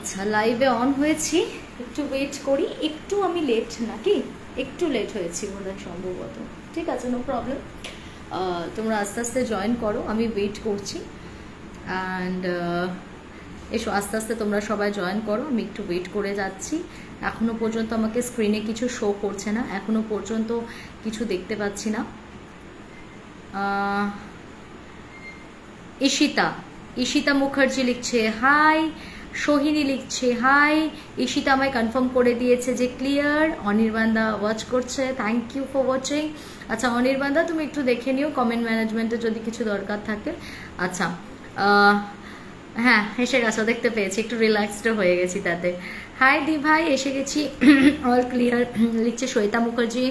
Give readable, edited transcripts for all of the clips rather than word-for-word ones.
আচ্ছা লাইভে অন হয়েছি, একটু ওয়েট করি। একটু আমি লেট নাকি, একটু লেট হয়েছি বোধহয় সম্ভবত। ঠিক আছে, নো প্রবলেম। তোমরা আস্তে আস্তে জয়েন করো, আমি ওয়েট করছি। অ্যান্ড এসো আস্তে আস্তে তোমরা সবাই জয়েন করো, আমি একটু ওয়েট করে যাচ্ছি। এখনও পর্যন্ত আমাকে স্ক্রিনে কিছু শো করছে না, এখনও পর্যন্ত কিছু দেখতে পাচ্ছি না। ঈশিতা মুখার্জি লিখছে হাই, সোহিনী লিখছে হাই। ঈশিতা আমায় কনফার্ম করে দিয়েছে যে ক্লিয়ার। অনির্বাণদা ওয়াচ করছে, থ্যাংক ইউ ফর ওয়াচিং। আচ্ছা অনির্বাণদা তুমি একটু দেখে নিও কমেন্ট ম্যানেজমেন্টে যদি কিছু দরকার থাকে। আচ্ছা হ্যাঁ এসে গেছো, দেখতে পেয়েছি, একটু রিল্যাক্সড হয়ে গেছি তাতে। হাই দি ভাই, এসে গেছি, অল ক্লিয়ার লিখছে শ্বেতা মুখার্জি।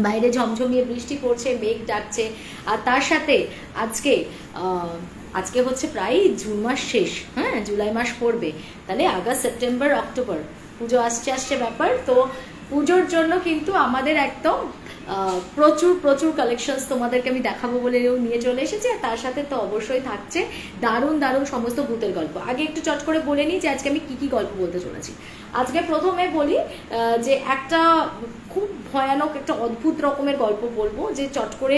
বাইরে ঝমঝমিয়ে বৃষ্টি পড়ছে, মেঘ ডাকছে। আর তার সাথে আজকে হচ্ছে প্রায় জুন মাস শেষ, হ্যাঁ জুলাই মাস পড়বে, তাহলে আগস্ট সেপ্টেম্বর অক্টোবর পুজো আসছে ব্যাপার। তো পুজোর জন্য কিন্তু আমাদের একদম প্রচুর প্রচুর কালেকশনস তোমাদেরকে আমি দেখাবো বলে নিয়ে চলে এসেছি। আর তার সাথে তো অবশ্যই থাকছে দারুণ দারুণ সমস্ত ভূতের গল্প। আগে একটু চট করে বলে নিই যে আজকে আমি কি কি গল্প বলতে চলেছি। আজকে প্রথমে বলি যে একটা খুব ভয়ানক একটা অদ্ভুত রকমের গল্প বলবো, যে চট করে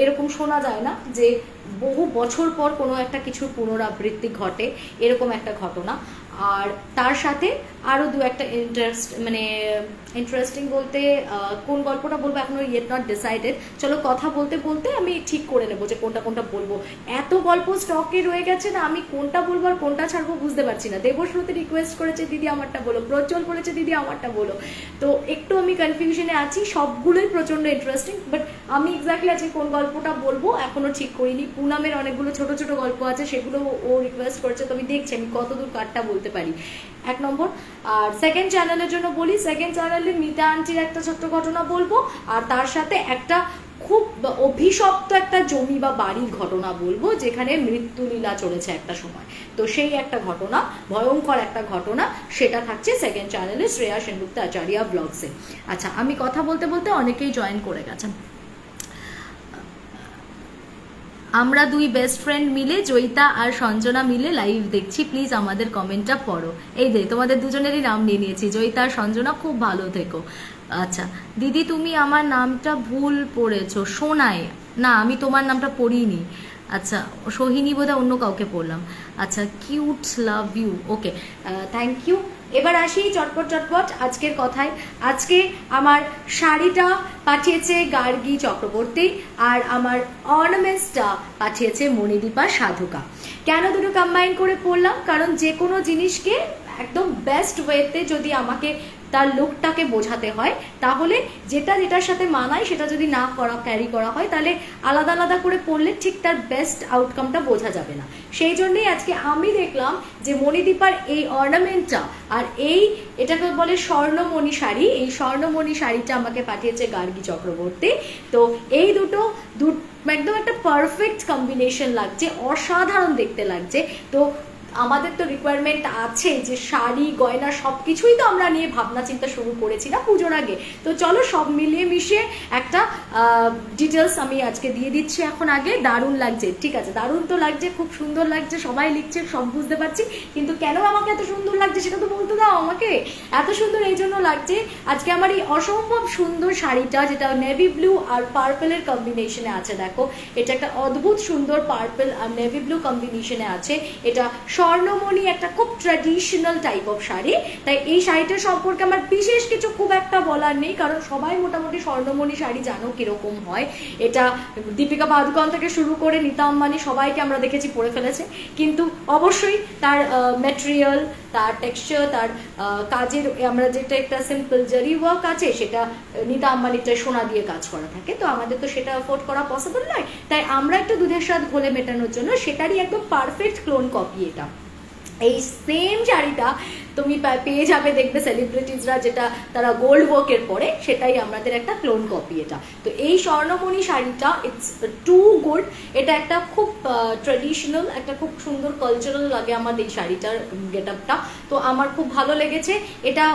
এরকম শোনা যায় না যে বহু বছর পর কোনো একটা কিছুর পুনরাবৃত্তি ঘটে, এরকম একটা ঘটনা। আর তার সাথে আরও দু একটা ইন্টারেস্টিং বলতে কোন গল্পটা বলবো এখনো ইয়েট নট ডিসাইডেড। চলো কথা বলতে বলতে আমি ঠিক করে নেবো যে কোনটা কোনটা বলবো। এত গল্প স্টকে রয়ে গেছে না, আমি কোনটা বলবো আর কোনটা ছাড়বো বুঝতে পারছি না। দেবশ্রুতি রিকোয়েস্ট করেছে দিদি আমারটা বলো, প্রচল বলেছে দিদি আমারটা বলো, তো একটু আমি কনফিউশনে আছি। সবগুলোই প্রচন্ড ইন্টারেস্টিং, বাট আমি এক্স্যাক্টলি আজকে কোন গল্পটা বলবো এখনো ঠিক করিনি। পুনামের অনেকগুলো ছোট ছোট গল্প আছে, সেগুলো ও রিকোয়েস্ট করেছে, তো আমি দেখছি আমি কতদূর কারটা বলতে পারি, এক নম্বর। আর সেকেন্ড চ্যানেলের জন্য বলি, সেকেন্ড চ্যানেলে মিতা আন্টির একটা ছোট্ট ঘটনা বলবো, আর তার সাথে একটা খুব অভিশপ্ত একটা জমি বা বাড়ির ঘটনা বলবো, যেখানে মৃত্যুলীলা চলেছে একটা সময়। তো সেই একটা ঘটনা, ভয়ঙ্কর একটা ঘটনা, সেটা থাকছে সেকেন্ড চ্যানেলে শ্রেয়া সেনগুপ্ত আচার্য ব্লগসে। আচ্ছা আমি কথা বলতে বলতে অনেকেই জয়েন করে গেছেন। আমরা দুই বেস্ট ফ্রেন্ড মিলে, জয়িতা আর সঞ্জনা মিলে লাইভ দেখছি, প্লিজ আমাদের কমেন্টটা পড়ো। এই যে তোমাদের দুজনেরই নাম নিয়ে নিয়েছি, জয়িতা আর সঞ্জনা, খুব ভালো থেকো। আচ্ছা দিদি তুমি আমার নামটা ভুল পড়েছো, সোনাই না, আমি তোমার নামটা পড়িনি। আচ্ছা সোহিনী বোধহয় অন্য কাউকে পড়লাম। আচ্ছা cute, love you, okay thank you. এবার আসি চটপট চটপট আজকের কথায়। আজকে আমার শাড়িটা পাঠিয়েছে গার্গী চক্রবর্তী, আর আমার অর্নামেন্টসটা পাঠিয়েছে মণিদীপা সাধুকা। কেন দুটো কম্বাইন করে পড়লাম? কারণ যে কোনো জিনিসকে একদম বেস্ট ওয়েতে যদি আমাকে তার লুকটাকে বোঝাতে হয়, তাহলে যেটার সাথে মানায় সেটা যদি না ক্যারি করা হয়, তাহলে আলাদা আলাদা করে পড়লে ঠিক তার বেস্ট আউটকামটা বোঝা যাবে না। সেই জন্যই আজকে আমি দেখলাম যে মণিদীপার এই অর্নামেন্টটা আর এটাকে বলে স্বর্ণমণি শাড়ি, এই স্বর্ণমণি শাড়িটা আমাকে পাঠিয়েছে গার্গী চক্রবর্তী। তো এই দুটো একদম একটা পারফেক্ট কম্বিনেশন লাগছে, অসাধারণ দেখতে লাগছে। তো আমাদের তো রিকোয়ারমেন্ট আছে যে শাড়ি গয়না সব কিছুই তো আমরা নিয়ে ভাবনা চিন্তা শুরু করেছি না পুজোর আগে। তো চলো সব মিলিয়ে মিশিয়ে একটা ডিটেলস আমি আজকে দিয়ে দিচ্ছি এখন। আগে দারুণ লাগছে, ঠিক আছে দারুণ তো লাগছে, খুব সুন্দর লাগছে, সবাই লিখছে, সব বুঝতে পারছি, কিন্তু কেন আমাকে এত সুন্দর লাগছে সেটা তো বলতে দাও আমাকে। এত সুন্দর এই জন্য লাগছে, আজকে আমার এই অসম্ভব সুন্দর শাড়িটা, যেটা নেভি ব্লু আর পার্পেলের কম্বিনেশনে আছে, দেখো এটা একটা অদ্ভুত সুন্দর পার্পেল আর নেভি ব্লু কম্বিনেশনে আছে। এটা স্বর্ণমণি, একটা খুব ট্র্যাডিশনাল টাইপ অফ শাড়ি। তাই এই শাড়িটার সম্পর্কে আমার বিশেষ কিছু খুব একটা বলার নেই, কারণ সবাই মোটামুটি স্বর্ণমণি শাড়ি জানো কিরকম হয়। এটা দীপিকা পাদুকোন থেকে শুরু করে নীতা আম্বানি সবাইকে আমরা দেখেছি পরে ফেলেছে, কিন্তু অবশ্যই তার ম্যাটেরিয়াল, তার টেক্সচার, তার কাজের, আমরা যেটা একটা সিম্পল জারি ওয়ার্ক আছে, সেটা নীতা আম্বানিটা সোনা দিয়ে কাজ করা থাকে, তো আমাদের তো সেটা অ্যাফোর্ড করা পসিবল নয়। তাই আমরা একটু দুধের স্বাদ ঘোলে মেটানোর জন্য সেটারই একদম পারফেক্ট ক্লোন কপি এটা। এই সেম শাড়িটা তুমি পেয়ে যাবে, দেখবে সেলিব্রিটিজরা যেটা তারা গোল্ড ওয়ার্কের পরে, সেটাই আমাদের একটা ক্লোন কপি এটা। তো এই স্বর্ণমণি শাড়িটা ইটস টু গুড, এটা একটা খুব ট্র্যাডিশনাল, একটা খুব সুন্দর কালচারাল লাগে আমাদের এই শাড়িটার গেট আপটা, তো আমার খুব ভালো লেগেছে। এটা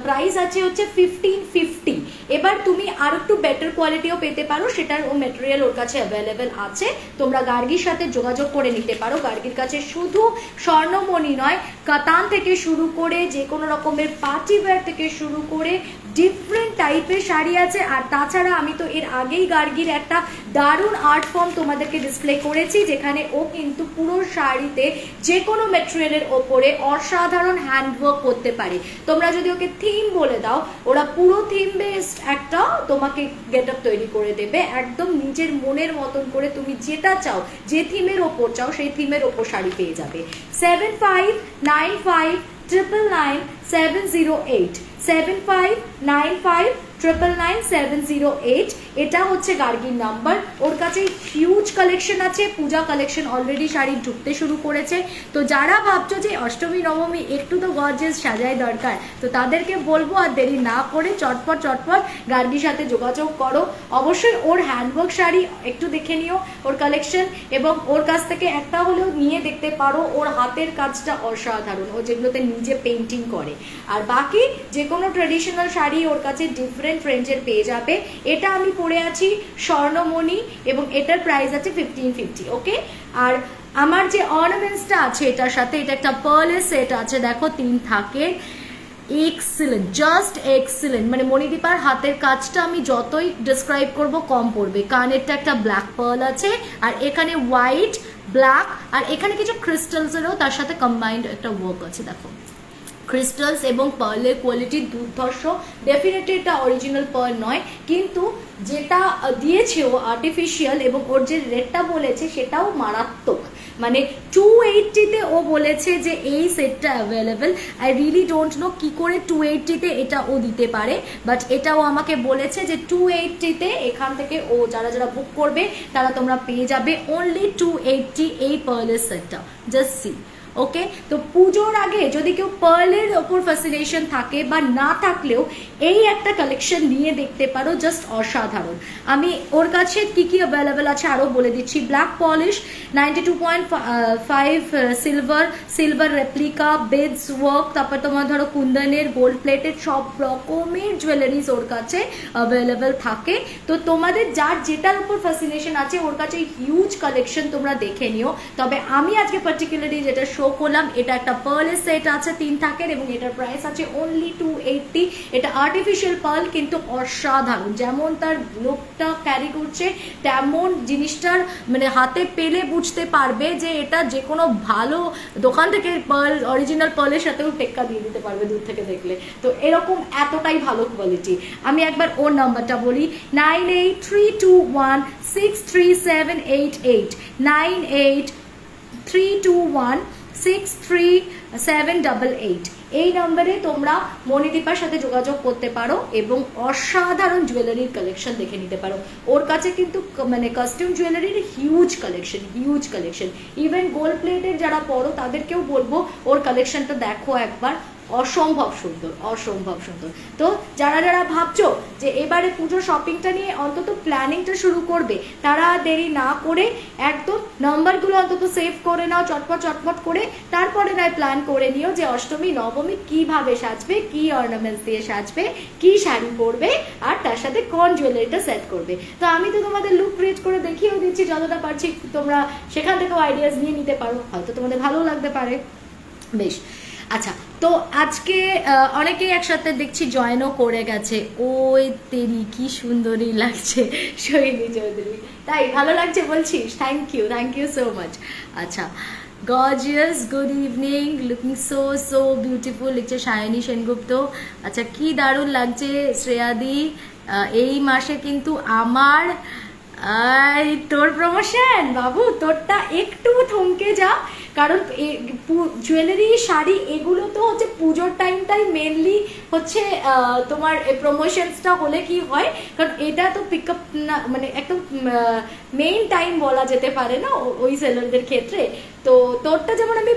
প্রাইস আছে হচ্ছে 1550, এবার তুমি আর একটু বেটার কোয়ালিটিও পেতে পারো, সেটার ও মেটেরিয়াল ওর কাছে অ্যাভেলেবেল আছে, তোমরা গার্গির সাথে যোগাযোগ করে নিতে পারো। গার্গির কাছে শুধু স্বর্ণমণি নয়, কাতান থেকে শুরু করে যে কোনো রকমের পার্টি ওয়্যার থেকে শুরু করে ডিফারেন্ট টাইপের শাড়ি আছে। আর তাছাড়া আমি তো এর আগেই গার্গির একটা দারুণ আর্ট ফর্ম তোমাদেরকে ডিসপ্লে করেছি, যেখানে ও কিন্তু পুরো শাড়িতে যে কোনো মেটেরিয়ালের ওপরে অসাধারণ হ্যান্ডওয়ার্ক করতে পারে। তোমরা যদি ওকে থিম বলে দাও, ওরা পুরো থিম বেসড একটা তোমাকে গেট আপ তৈরি করে দেবে, একদম নিজের মনের মতন করে তুমি যেটা চাও, যে থিমের ওপর চাও সেই থিমের ওপর শাড়ি পেয়ে যাবে। 7595999708 7595999708 এটা হচ্ছে গার্গির নাম্বার। ওর কাছে হিউজ কালেকশন আছে, পূজা কালেকশন অলরেডি শাড়ি ঢুকতে শুরু করেছে। তো যারা ভাবছো যে অষ্টমী নবমী একটু তো গর্জিয়াস সাজাই দরকার, তো তাদেরকে বলবো আর দেরি না করে চটপট গার্গির সাথে যোগাযোগ করো। অবশ্যই ওর হ্যান্ডওয়ার্ক শাড়ি একটু দেখে নিও, ওর কালেকশন, এবং ওর কাছ থেকে একটা হলেও নিয়ে দেখতে পারো। ওর হাতের কাজটা অসাধারণ, ও যেগুলোতে নিজে পেন্টিং করে। আর বাকি যে কোনো ট্রেডিশনাল শাড়ি ওর কাছে ডিফারেন্ট রেঞ্জের পেয়ে যাবে। এটা আমি পরে আছি স্বর্ণমণি এবং এটার প্রাইস আছে 1550। ওকে, আর আমার যে অর্নামেন্টসটা আছে এটার সাথে, এটা একটা পার্লের সেট আছে, দেখো 3 থাকে। এক্সিলেন্ট, জাস্ট এক্সিলেন্ট, মানে মণিদীপার হাতের কাজটা আমি যতই ডিসক্রাইব করব কম পড়বে। কানেরটা একটা ব্ল্যাক পার্ল আছে, আর এখানে হোয়াইট, ব্ল্যাক, আর এখানে কিছু ক্রিস্টালসেরও তার সাথে কম্বাইন্ড একটা ওয়ার্ক আছে। দেখো ক্রিস্টালস এবং পার্লের কোয়ালিটি দুর্ধর্ষ। ডেফিনেটলি এটা অরিজিনাল পার্ল নয়, কিন্তু যেটা দিয়েছে ও আর্টিফিশিয়াল, এবং ওর যে রেটটা বলেছে সেটাও মারাত্মক। মানে 280-তে ও বলেছে যে এই সেটটা available. I really don't know কি করে 280-তে এটা ও দিতে পারে, বাট এটাও আমাকে বলেছে যে 280-তে এখান থেকে ও যারা বুক করবে তারা তোমরা পেয়ে যাবে অনলি 280 এই পার্লের সেটটা। Just see. ওকে, তো পুজোর আগে যদি কেউ পার্লের ওপর ফ্যাসিনেশন থাকে বা না থাকলেও এই একটা কালেকশন নিয়ে দেখতে পারো, জাস্ট অসাধারণ। আমি ওর কাছে কি কি অ্যাভেলেবেল আছে আরও বলে দিচ্ছি। Black polish 92.5 silver replica, beds work, তারপর তোমার ধরো কুন্দনের, গোল্ড প্লেটেড, সব রকমের জুয়েলারিজ ওর কাছে অ্যাভেলেবেল থাকে। তো তোমাদের যার যেটার উপর ফ্যাসিনেশন আছে ওর কাছে হিউজ কালেকশন, তোমরা দেখে নিও। তবে আমি আজকে পার্টিকুলারলি যেটা শো করলাম, এটা একটা পার্লের সেট আছে 3 থাকের, এবং এটার প্রাইস আছে অনলি 280। এটা আর্টিফিশিয়াল পার্ল, কিন্তু অসাধারণ। যেমন তার লুকটা ক্যারি করছে, তেমন জিনিসটার মানে হাতে পেলে বুঝতে পারবে যে এটা যে কোনো ভালো দোকান থেকে পার্ল, অরিজিনাল পার্লের সাথেও টেক্কা দিয়ে দিতে পারবে দূর থেকে দেখলে। তো এরকম এতটাই ভালো কোয়ালিটি। আমি একবার ওর নাম্বারটা বলি, 9832163788, 9832163788। এই নম্বরে তোমরা মণিদীপার সাথে যোগাযোগ করতে পারো এবং অসাধারণ জুয়েলারির কালেকশন দেখে নিতে পারো। ওর কাছে কিন্তু মানে কাস্টিউম জুয়েলারির হিউজ কালেকশন। ইভেন গোল্ড প্লেটের যারা পড়ো তাদেরকেও বলবো ওর কালেকশনটা দেখো একবার, অসম্ভব সুন্দর। তো যারা ভাবছো যে এবারে পুজো শপিংটা নিয়ে অন্তত প্ল্যানিংটা শুরু করবে, তারা দেরি না করে একদম নাম্বারগুলো অন্তত সেভ করে নাও চটপট করে, তারপরে নয় প্ল্যান করে নিও যে অষ্টমী নবমী কিভাবে সাজবে, কি অর্নামেন্টস দিয়ে সাজবে, কি শাড়ি পরবে, আর তার সাথে কোন জুয়েলারিটা সেট করবে। তো আমি তো তোমাদের লুক ক্রিয়েট করে দেখিয়েও দিচ্ছি যতটা পারছি, তোমরা সেখান থেকেও আইডিয়াস নিয়ে নিতে পারো, হয়তো তোমাদের ভালো লাগতে পারে। বেশ, আচ্ছা, তো আজকে অনেকেই একসাথে দেখছি জয়েনও করে গেছে। ওই তেরি কি সুন্দরী লাগছে শৈলী চৌধুরী, তাই ভালো লাগছে বলছিস? Thank you so much. আচ্ছা, gorgeous, good evening, looking so beautiful লিখছে সায়নী সেনগুপ্ত। আচ্ছা, কি দারুণ লাগছে শ্রেয়াদি। এই মাসে কিন্তু আমার তোর প্রমোশন বাবু, তোরটা একটু থমকে যা, কারণ জুয়েলারি, শাড়ি এগুলো তো হচ্ছে পুজোর টাইমটাই মেনলি হচ্ছে তোমার প্রমোশনসটা হলে কি হয়, কারণ এটা তো পিক আপ না, মানে একদম মেইন টাইম বলা যেতে পারে না ওই সেলারদের ক্ষেত্রে। তো তোরটা যেমন আমি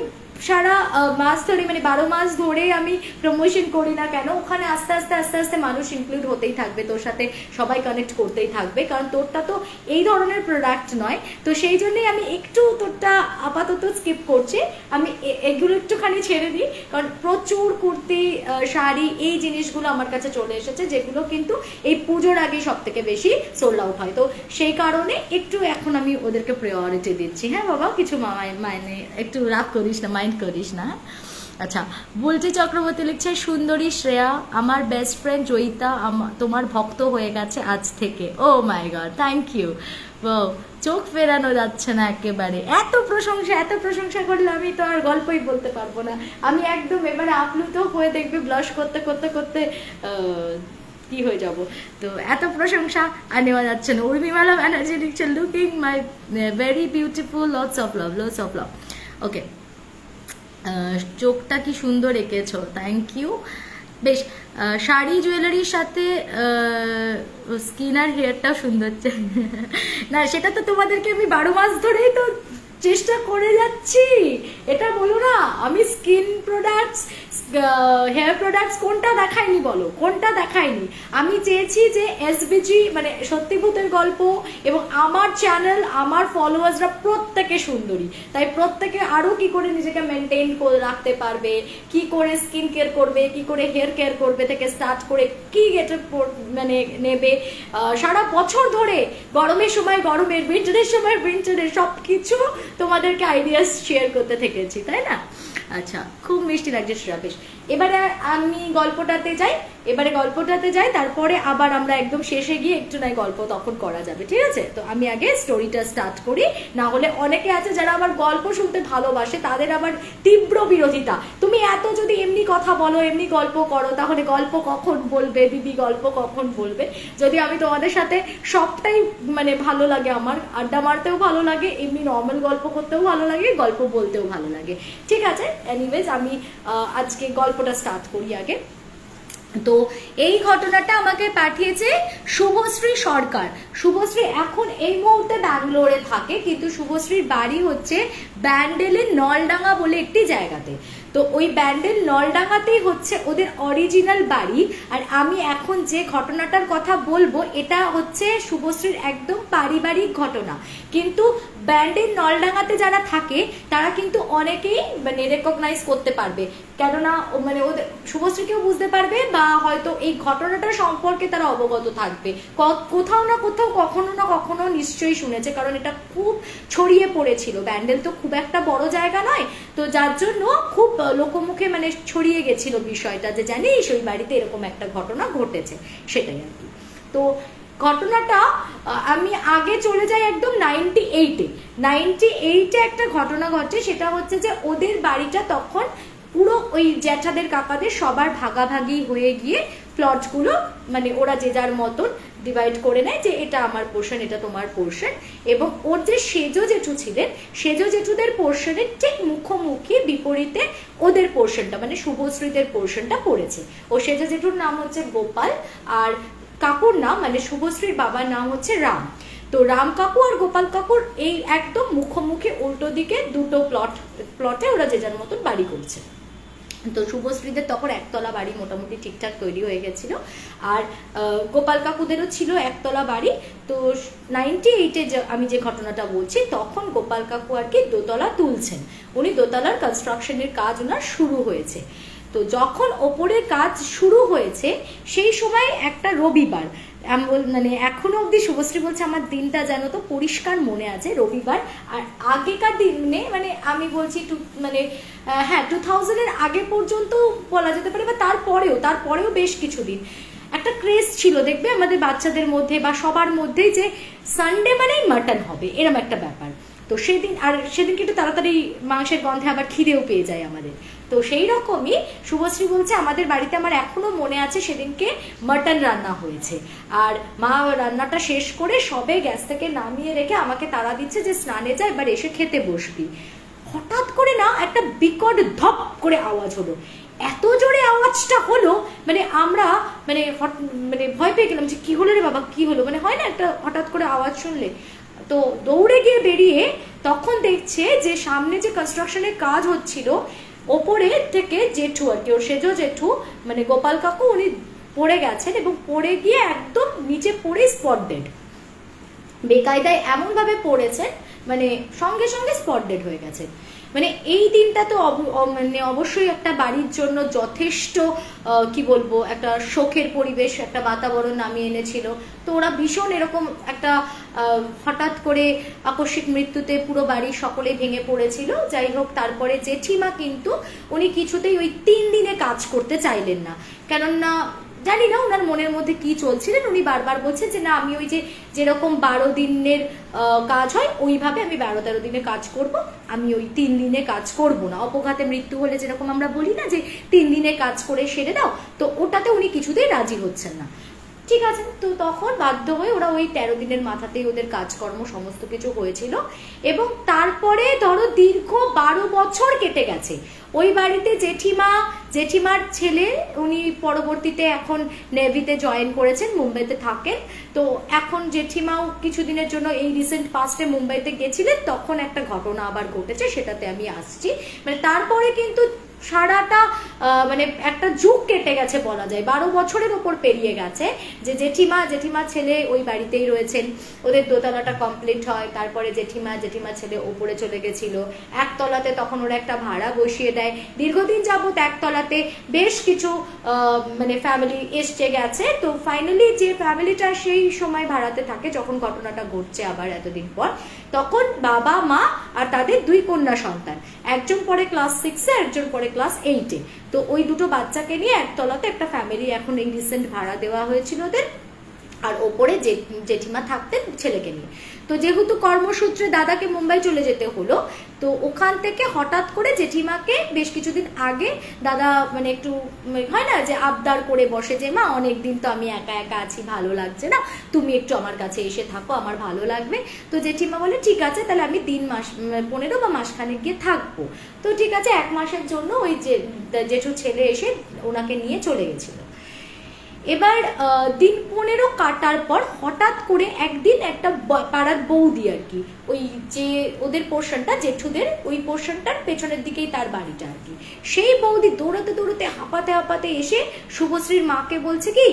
সারা মাস ধরে মানে 12 মাস ধরে আমি প্রমোশন করি না কেন, ওখানে আস্তে আস্তে আস্তে আস্তে মানুষ ইনক্লুড হতেই থাকবে, তোর সাথে সবাই কানেক্ট করতেই থাকবে, কারণ তোরটা তো এই ধরনের প্রোডাক্ট নয়। তো সেই জন্যই আমি একটু তোরটা আপাতত স্কিপ করছি, আমি এগুলো একটুখানি ছেড়ে দিই, কারণ প্রচুর কুর্তি শাড়ি এই জিনিসগুলো আমার কাছে চলে এসেছে, যেগুলো কিন্তু এই পুজোর আগে সব থেকে বেশি সোল্ড আউট হয়। তো সেই কারণে একটু এখন আমি ওদেরকে প্রায়োরিটি দিচ্ছি। হ্যাঁ বাবা, কিছু মানে একটু রাগ করিস না, মাইন্ড করিস না। আচ্ছা, বুলটি চক্রবর্তী লিখছে, সুন্দরী শ্রেয়া, আমার বেস্ট ফ্রেন্ড জয়িতা তোমার ভক্ত হয়ে গেছে আজ থেকে। ও মাই গড, থ্যাংক ইউ। চোখ ফেরানো যাচ্ছে না একেবারে, এত প্রশংসা করলে আমি তো আর গল্পই বলতে পারবো না, আমি একদম এবারে আপ্লুত হয়ে দেখবে ব্লাশ করতে করতে করতে কি হয়ে যাব। তো এত প্রশংসা আর নেওয়া যাচ্ছে না। উর্মিমালা ব্যানার্জি লিখছে, looking my very beautiful, lots of love. Okay, চোখটা কি সুন্দর এঁকেছো, থ্যাংক ইউ। বেশ, শাড়ি জুয়েলারির সাথে স্কিন আর হেয়ারটাও সুন্দর। না, সেটা তো তোমাদেরকে আমি 12 মাস ধরেই তো চেষ্টা করে যাচ্ছি, এটা বলো না। আমি স্কিন প্রোডাক্টস, হেয়ার প্রোডাক্টস কোনটা দেখাইনি বলো, কোনটা দেখাইনি? আমি চেয়েছি যে এসবিজি মানে সত্যিভূতের গল্প এবং আমার চ্যানেল, আমার ফলোয়ার্সরা প্রত্যেকে সুন্দরী, তাই প্রত্যেকে আরো কি করে নিজেকে মেনটেন করে রাখতে পারবে, কি করে স্কিন কেয়ার করবে, কি করে হেয়ার কেয়ার করবে থেকে স্টার্ট করে কি গেটে মানে নেবে সারা বছর ধরে, গরমের সময় গরমের, উইন্টারের সময় উইন্টারের, সব কিছু তোমাদেরকে আইডিয়াস শেয়ার করতে থেকেছি, তাই না? আচ্ছা, খুব মিষ্টি লাগছে শ্রেয়া। বেশ, এবারে আমি গল্পটাতে যাই, তারপরে আবার আমরা একদম শেষে গিয়ে একটু নাই গল্প তখন করা যাবে, ঠিক আছে? তো আমি আগে স্টোরিটা স্টার্ট করি, না হলে অনেকে আছে যারা আবার গল্প শুনতে ভালোবাসে, তাদের আবার তীব্র বিরোধিতা, তুমি এত যদি এমনি কথা বলো, এমনি গল্প করো, তাহলে গল্প কখন বলবে দিদি, গল্প কখন বলবে? যদি আমি তোমাদের সাথে সবটাই মানে ভালো লাগে, আমার আড্ডা মারতেও ভালো লাগে, এমনি নর্মাল গল্প করতেও ভালো লাগে, গল্প বলতেও ভালো লাগে, ঠিক আছে? এনিওয়েজ, আমি আজকে গল্পটা স্টার্ট করি আগে। তো এই ঘটনাটা আমাকে পাঠিয়েছে শুভশ্রী সরকার। শুভশ্রী এখন এই মুহূর্তে ব্যাঙ্গালোরে থাকে, কিন্তু শুভশ্রীর বাড়ি হচ্ছে ব্যান্ডেলের নলডাঙ্গা বলে একটি জায়গাতে। তো ওই ব্যান্ডেল নলডাঙ্গাতেই হচ্ছে ওদের অরিজিনাল বাড়ি। আর আমি এখন যে ঘটনাটার কথা বলবো, এটা হচ্ছে শুভশ্রীর একদম পারিবারিক ঘটনা, কিন্তু ব্যান্ডেল নলডাঙ্গাতে যারা থাকে তারা কিন্তু অনেকেই মানে রেকগনাইজ করতে পারবে, কেননা মানে ওদের শুভশ্রীকেও বুঝতে পারবে, বা হয়তো এই ঘটনাটা সম্পর্কে তারা অবগত থাকবে, কোথাও না কোথাও কখনো না কখনো নিশ্চয়ই শুনেছে, কারণ এটা খুব ছড়িয়ে পড়েছিল। ব্যান্ডেল তো খুব একটা বড় জায়গা নয়, তো যার জন্য খুব লোকমুখে মানে ছড়িয়ে গেছিল বিষয়টা, যে জানিস ওই বাড়িতে এরকম একটা ঘটনা ঘটেছে, সেটাই আর কি। তো ঘটনাটা আমি আগে চলে যাই একদম 98-এ একটা ঘটনা ঘটে। সেটা হচ্ছে যে ওদের বাড়িটা তখন পুরো ওই জ্যাঠাদের কাকাদের সবার ভাগাভাগি হয়ে গিয়ে প্লটগুলো মানে ওরা যে যার মতন ডিভাইড করে নেয়, যে এটা আমার পোর্শন, এটা তোমার পোর্শন। এবং ওর যে সেজো জেঠু ছিলেন, সেজো জেঠুদের পোর্শনের ঠিক মুখোমুখি বিপরীতে ওদের পোর্শনটা মানে শুভশ্রীদের পোর্শনটা পড়েছে। ও সেজো জেঠুর নাম হচ্ছে গোপাল, আর কাকুর নাম মানে শুভশ্রীর বাবার নাম হচ্ছে রাম। তো রাম কাকু আর গোপাল কাকুর এই একদম মুখোমুখি উল্টো দিকে দুটো প্লটে ওরা যে যার মতন বাড়ি করছে। তো শুভশ্রীদের তখন একতলা বাড়ি মোটামুটি ঠিকঠাক তৈরি হয়ে গেছিল, আর গোপাল কাকুদেরও ছিল একতলা বাড়ি। তো 98-এ আমি যে ঘটনাটা বলছি, তখন গোপাল কাকু আর কি দোতলা তুলছেন, উনি দোতলার কনস্ট্রাকশনের কাজ ওনার শুরু হয়েছে। তো যখন ওপরের কাজ শুরু হয়েছে সেই সময় একটা রবিবার, মানে এখনো অব্দি শুভশ্রী বলছে আমার দিনটা যেন তো পরিষ্কার মনে আছে, রবিবার। আর আগেকার দিনে মানে আমি বলছি মানে হ্যাঁ 2000-এর আগে পর্যন্ত বলা যেতে পারে, বা তারপরেও বেশ কিছুদিন একটা ক্রেজ ছিল দেখবে আমাদের বাচ্চাদের মধ্যে বা সবার মধ্যেই, যে সানডে মানেই মাটন হবে, এরম একটা ব্যাপার। তো সেদিনকে একটু তাড়াতাড়ি মাংসের গন্ধে আবার খিদেও পেয়ে যায় আমাদের। তো সেই রকমই শুভশ্রী বলছে আমাদের বাড়িতে আমার এখনো মনে আছে সেদিনকে মাটন রান্না হয়েছে, আর মা রান্নাটা শেষ করে সবে গ্যাস থেকে নামিয়ে রেখে আমাকে তাড়া দিচ্ছে যে স্নানে যা, এবার এসে খেতে বসবি। হঠাৎ করে না একটা বিকট ধপ করে আওয়াজ হলো, এত জোরে আওয়াজটা হলো মানে আমরা মানে ভয় পেয়ে গেলাম যে কি হলো রে বাবা, কি হলো, মানে হয় না একটা হঠাৎ করে আওয়াজ শুনলে। তো দৌড়ে গিয়ে বেরিয়ে তখন দেখছে যে সামনে যে কনস্ট্রাকশনের কাজ হচ্ছিল ওপরে থেকে জেঠু আর কি, ওর সেজো জেঠু মানে গোপাল কাকু, উনি পড়ে গেছেন এবং পড়ে গিয়ে একদম নিচে পড়ে স্পট ডেড, বেকায়দায় এমন ভাবে পড়েছেন মানে সঙ্গে সঙ্গে স্পট ডেড হয়ে গেছে। মানে এই দিনটা তো মানে অবশ্যই একটা বাড়ির জন্য যথেষ্ট কি বলবো একটা শোকের পরিবেশ, একটা বাতাবরণ নামিয়ে এনেছিল। তো ওরা ভীষণ এরকম একটা হঠাৎ করে আকস্মিক মৃত্যুতে পুরো বাড়ির সকলেই ভেঙে পড়েছিল। যাই হোক, তারপরে জেঠিমা কিন্তু উনি কিছুতেই ওই 3 দিনে কাজ করতে চাইলেন না, কেননা জানি না ওনার মনের মধ্যে কি চলছিলেন। উনি বারবার বলছেন যে না, আমি ওই যে যেরকম 12 দিনের কাজ হয় ওইভাবে আমি 12-13 দিনে কাজ করব, আমি ওই 3 দিনে কাজ করব না। অপঘাতে মৃত্যু হলে যেরকম আমরা বলি না যে 3 দিনে কাজ করে সেরে দাও, তো ওটাতে উনি কিছুতেই রাজি হচ্ছেন না। ঠিক আছে, তো তখন বাধ্য হয়ে ওরা ওই 13 দিনের মাথাতেই ওদের কাজকর্ম সমস্ত কিছু হয়েছিল। এবং তারপরে ধরো দীর্ঘ 12 বছর কেটে গেছে ওই বাড়িতে। জেঠিমার ছেলে উনি পরবর্তীতে এখন নেভিতে জয়েন করেছেন, মুম্বাইতে থাকেন। তো এখন জেঠিমাও কিছুদিনের জন্য এই রিসেন্ট পাস্টে মুম্বাইতে গেছিলেন, তখন একটা ঘটনা আবার ঘটেছে, সেটাতে আমি আসছি। মানে তারপরে কিন্তু সারাটা মানে একটা যুগ কেটে গেছে বলা যায়, 12 বছরের ওপর পেরিয়ে গেছে যে জেঠিমার ছেলে ওই বাড়িতেই রয়েছেন। ওদের দোতলাটা কমপ্লিট হয়, তারপরে জেঠিমার ছেলে ওপরে চলে গেছিল একতলাতে, তখন ওরা একটা ভাড়া বসিয়ে দেয়। দীর্ঘদিন যাবত একতলাতে বেশ কিছু মানে ফ্যামিলি এসছে গেছে। তো ফাইনালি যে ফ্যামিলিটা সেই সময় ভাড়াতে থাকে যখন ঘটনাটা ঘটছে আবার এতদিন পর, তখন বাবা মা আর তাদের 2 কন্যা সন্তান, একজন পরে ক্লাস 6-এ, একজন পরে ক্লাস 8-এ। তো ওই দুটো বাচ্চাকে নিয়ে একতলাতে একটা ফ্যামিলি এখন এই রিসেন্ট ভাড়া দেওয়া হয়েছিল ওদের, আর ওপরে জেঠিমা থাকতেন ছেলেকে নিয়ে। তো যেহেতু কর্মসূত্রে দাদাকে মুম্বাই চলে যেতে হলো, তো ওখান থেকে হঠাৎ করে জেঠিমাকে বেশ কিছুদিন আগে দাদা মানে একটু হয় না যে আবদার করে বসে যে মা অনেকদিন তো আমি একা একা আছি, ভালো লাগছে না, তুমি একটু আমার কাছে এসে থাকো, আমার ভালো লাগবে। তো জেঠিমা বলে ঠিক আছে, তাহলে আমি 15 বা মাসখানেক গিয়ে থাকবো। তো ঠিক আছে, 1 মাসের জন্য ওই জেঠু ছেলে এসে ওনাকে নিয়ে চলে গেছিল। এবার দিন 15 কাটার পর হঠাৎ করে একদিন একটা পাড়ার বৌদি আর কি, ওই যে ওদের পোর্শনটা জেঠুদের ওই পোর্শনটার পেছনের দিকেই তার বাড়িটা আর কি, সেই বৌদি দৌড়াতে দৌড়াতে হাঁপাতে এসে শুভশ্রীর মাকে বলছে কি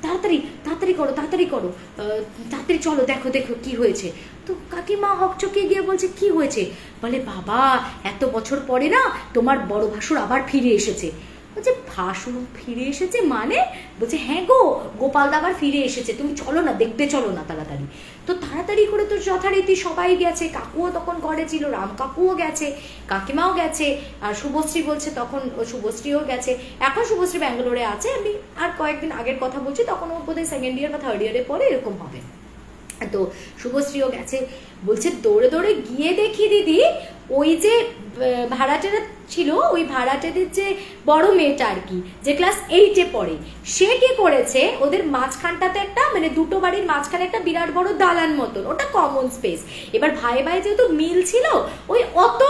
তাড়াতাড়ি করো তাড়াতাড়ি চলো, দেখো কি হয়েছে। তো কাকিমা হকচকিয়ে গিয়ে বলছে কি হয়েছে? বলে বাবা, এত বছর পরে না তোমার বড় ভাসুর আবার ফিরে এসেছে। বলছে ভাসুর ফিরে এসেছে মানে? বলছে হ্যাঁ গো, গোপাল দা আবার ফিরে এসেছে, তুমি চলো না, দেখতে চলো না তাড়াতাড়ি। তো তাড়াতাড়ি করে তো যথারীতি সবাই গেছে, কাকুও তখন ঘরে ছিল, রাম কাকুও গেছে, কাকিমাও গেছে, আর শুভশ্রী বলছে তখন শুভশ্রীও গেছে। এখন শুভশ্রী ব্যাঙ্গালোরে আছে, আমি আর কয়েকদিন আগের কথা বলছি, তখন ও বোধহয় 2nd ইয়ার বা 3rd ইয়ারে পরে এরকম হবে। তো শুভশ্রীও গেছে, বলছে দৌড়ে দৌড়ে গিয়ে দেখি দিদি ওই যে ভাড়াটেরা ছিল, ওই ভাড়াটেদের যে বড় মেয়েটা আর কি, যে ক্লাস 8-এ পড়ে, সে কি করেছে ওদের মাঝখানটাতে একটা মানে দুটো বাড়ির মাঝখানে একটা বিরাট বড় দালান মতন, ওটা কমন স্পেস। এবার ভাই যেহেতু মিল ছিল, ওই অত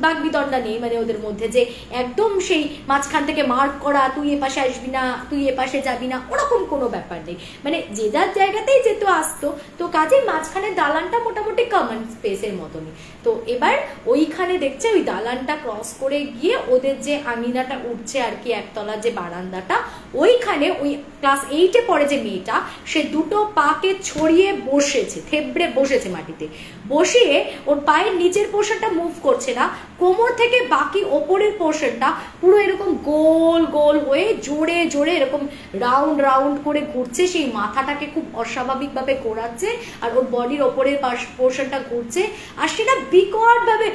বাগবিতণ্ডা নেই মানে ওদের মধ্যে যে একদম সেই মাঝখান থেকে মার্ক করা, তুই এ পাশে আসবি না, তুই এ পাশে যাবি না, ওরকম কোনো ব্যাপার নেই। মানে যে যার জায়গাতেই যেত আসতো। তো কাজেই মাঝখানে দালানটা মোটামুটি কমন স্পেসের মতনই। তো এবার ওইখানে দেখছে ওই দালানটা ক্রস করে গিয়ে ওদের যে আঙিনাটা উঠছে আর কি, একতলার যে বারান্দাটা, ওইখানে ওই ক্লাস 8-এ পড়ে যে মেয়েটা, সে দুটো পাকে ছড়িয়ে বসেছে, থেবড়ে বসেছে মাটিতে, বসিয়ে ওর পায়ের নিচের পোর্শনটা মুভ করছে না, কোমর থেকে বাকি ওপরের পোর্শনটা পুরো এরকম গোল গোল হয়ে জোরে জোরে এরকম রাউন্ড রাউন্ড করে ঘুরছে, সেই মাথাটাকে খুব অস্বাভাবিকভাবে ঘোরাচ্ছে, আর ওর বডির ওপরের পোর্শনটা ঘুরছে, আর সেটা বিকট ভাবে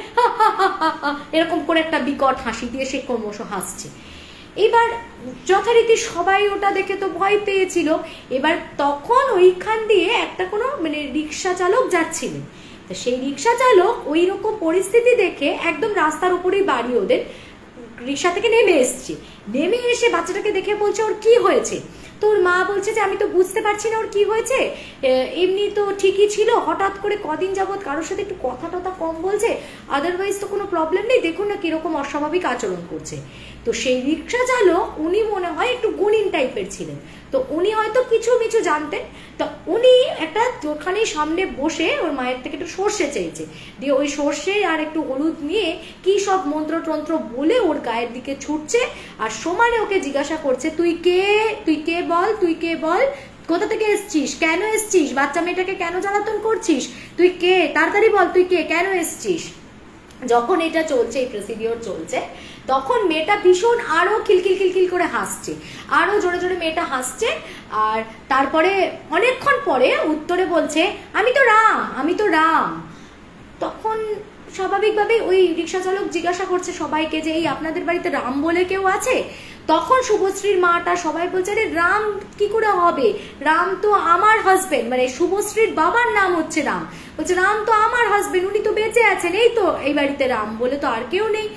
এরকম করে একটা বিকট হাসি দিয়ে সে ক্রমশ হাসছে। এবার যথারীতি সবাই ওটা দেখে তো ভয় পেয়েছিল। এবার তখন ওইখান দিয়ে একটা কোনো মানে রিক্সা চালক যাচ্ছিলেন, তা সেই রিক্সা চালক ওই রকম পরিস্থিতি দেখে একদম রাস্তার উপরেই বাড়ি ওদের, রিক্সা থেকে নেমে এসে বাচ্চাটাকে দেখে বলছে ওর কি হয়েছে। তোর মা বলছে যে আমি তো বুঝতে পারছি না ওর কি হয়েছে, এমনি তো ঠিকই ছিল, হঠাৎ করে কদিন যাবত কারোর সাথে একটু কথা টথা কম বলছে, আদারওয়াইজ তো কোনো প্রবলেম নেই, দেখুন না কিরকম অস্বাভাবিক আচরণ করছে। তো সেই রিক্সা চালক উনি মনে হয় একটু গুণিন টাইপের ছিলেন। তো তো উনি হয়তো কিছু মিছু জানতেন। তো উনি একটা ওখানে সামনে বসে ওর মায়ের থেকে একটু সর্ষে চেয়েছে, দিয়ে ওই সর্ষে আর একটু হলুদ নিয়ে কি সব মন্ত্রতন্ত্র বলে ওর গায়ের দিকে ছুটছে, আর সমানে ওকে জিজ্ঞাসা করছে তুই কে, তুই কে বল, তুই কে বল, কোথা থেকে এসছিস, কেন এসছিস, বাচ্চা মেয়েটাকে কেন জ্বালাতন করছিস, তুই কে, তাড়াতাড়ি বল তুই কে, কেন এসছিস। যখন এটা চলছে, এই প্রসিডিওর চলছে, তখন মেয়েটা ভীষণ আরো খিলখিল খিলখিল করে হাসছে, আরো জোরে জোরে মেয়েটা হাসছে। আর তারপরে অনেকক্ষণ পরে উত্তরে বলছে আমি তো রাম, আমি তো রাম। তখন স্বাভাবিকভাবে ওই রিক্সা চালক জিজ্ঞাসা করছে সবাইকে যে এই আপনাদের বাড়িতে রাম বলে কেউ আছে। তখন শুভশ্রীর মাটা সবাই বলছে আরে রাম কি করে হবে, রাম তো আমার হাজবেন্ড, মানে শুভশ্রীর বাবার নাম হচ্ছে রাম। বলছে রাম তো আমার হাজবেন্ড, উনি তো বেঁচে আছেন, এই তো এই বাড়িতে রাম বলে তো আর কেউ নেই,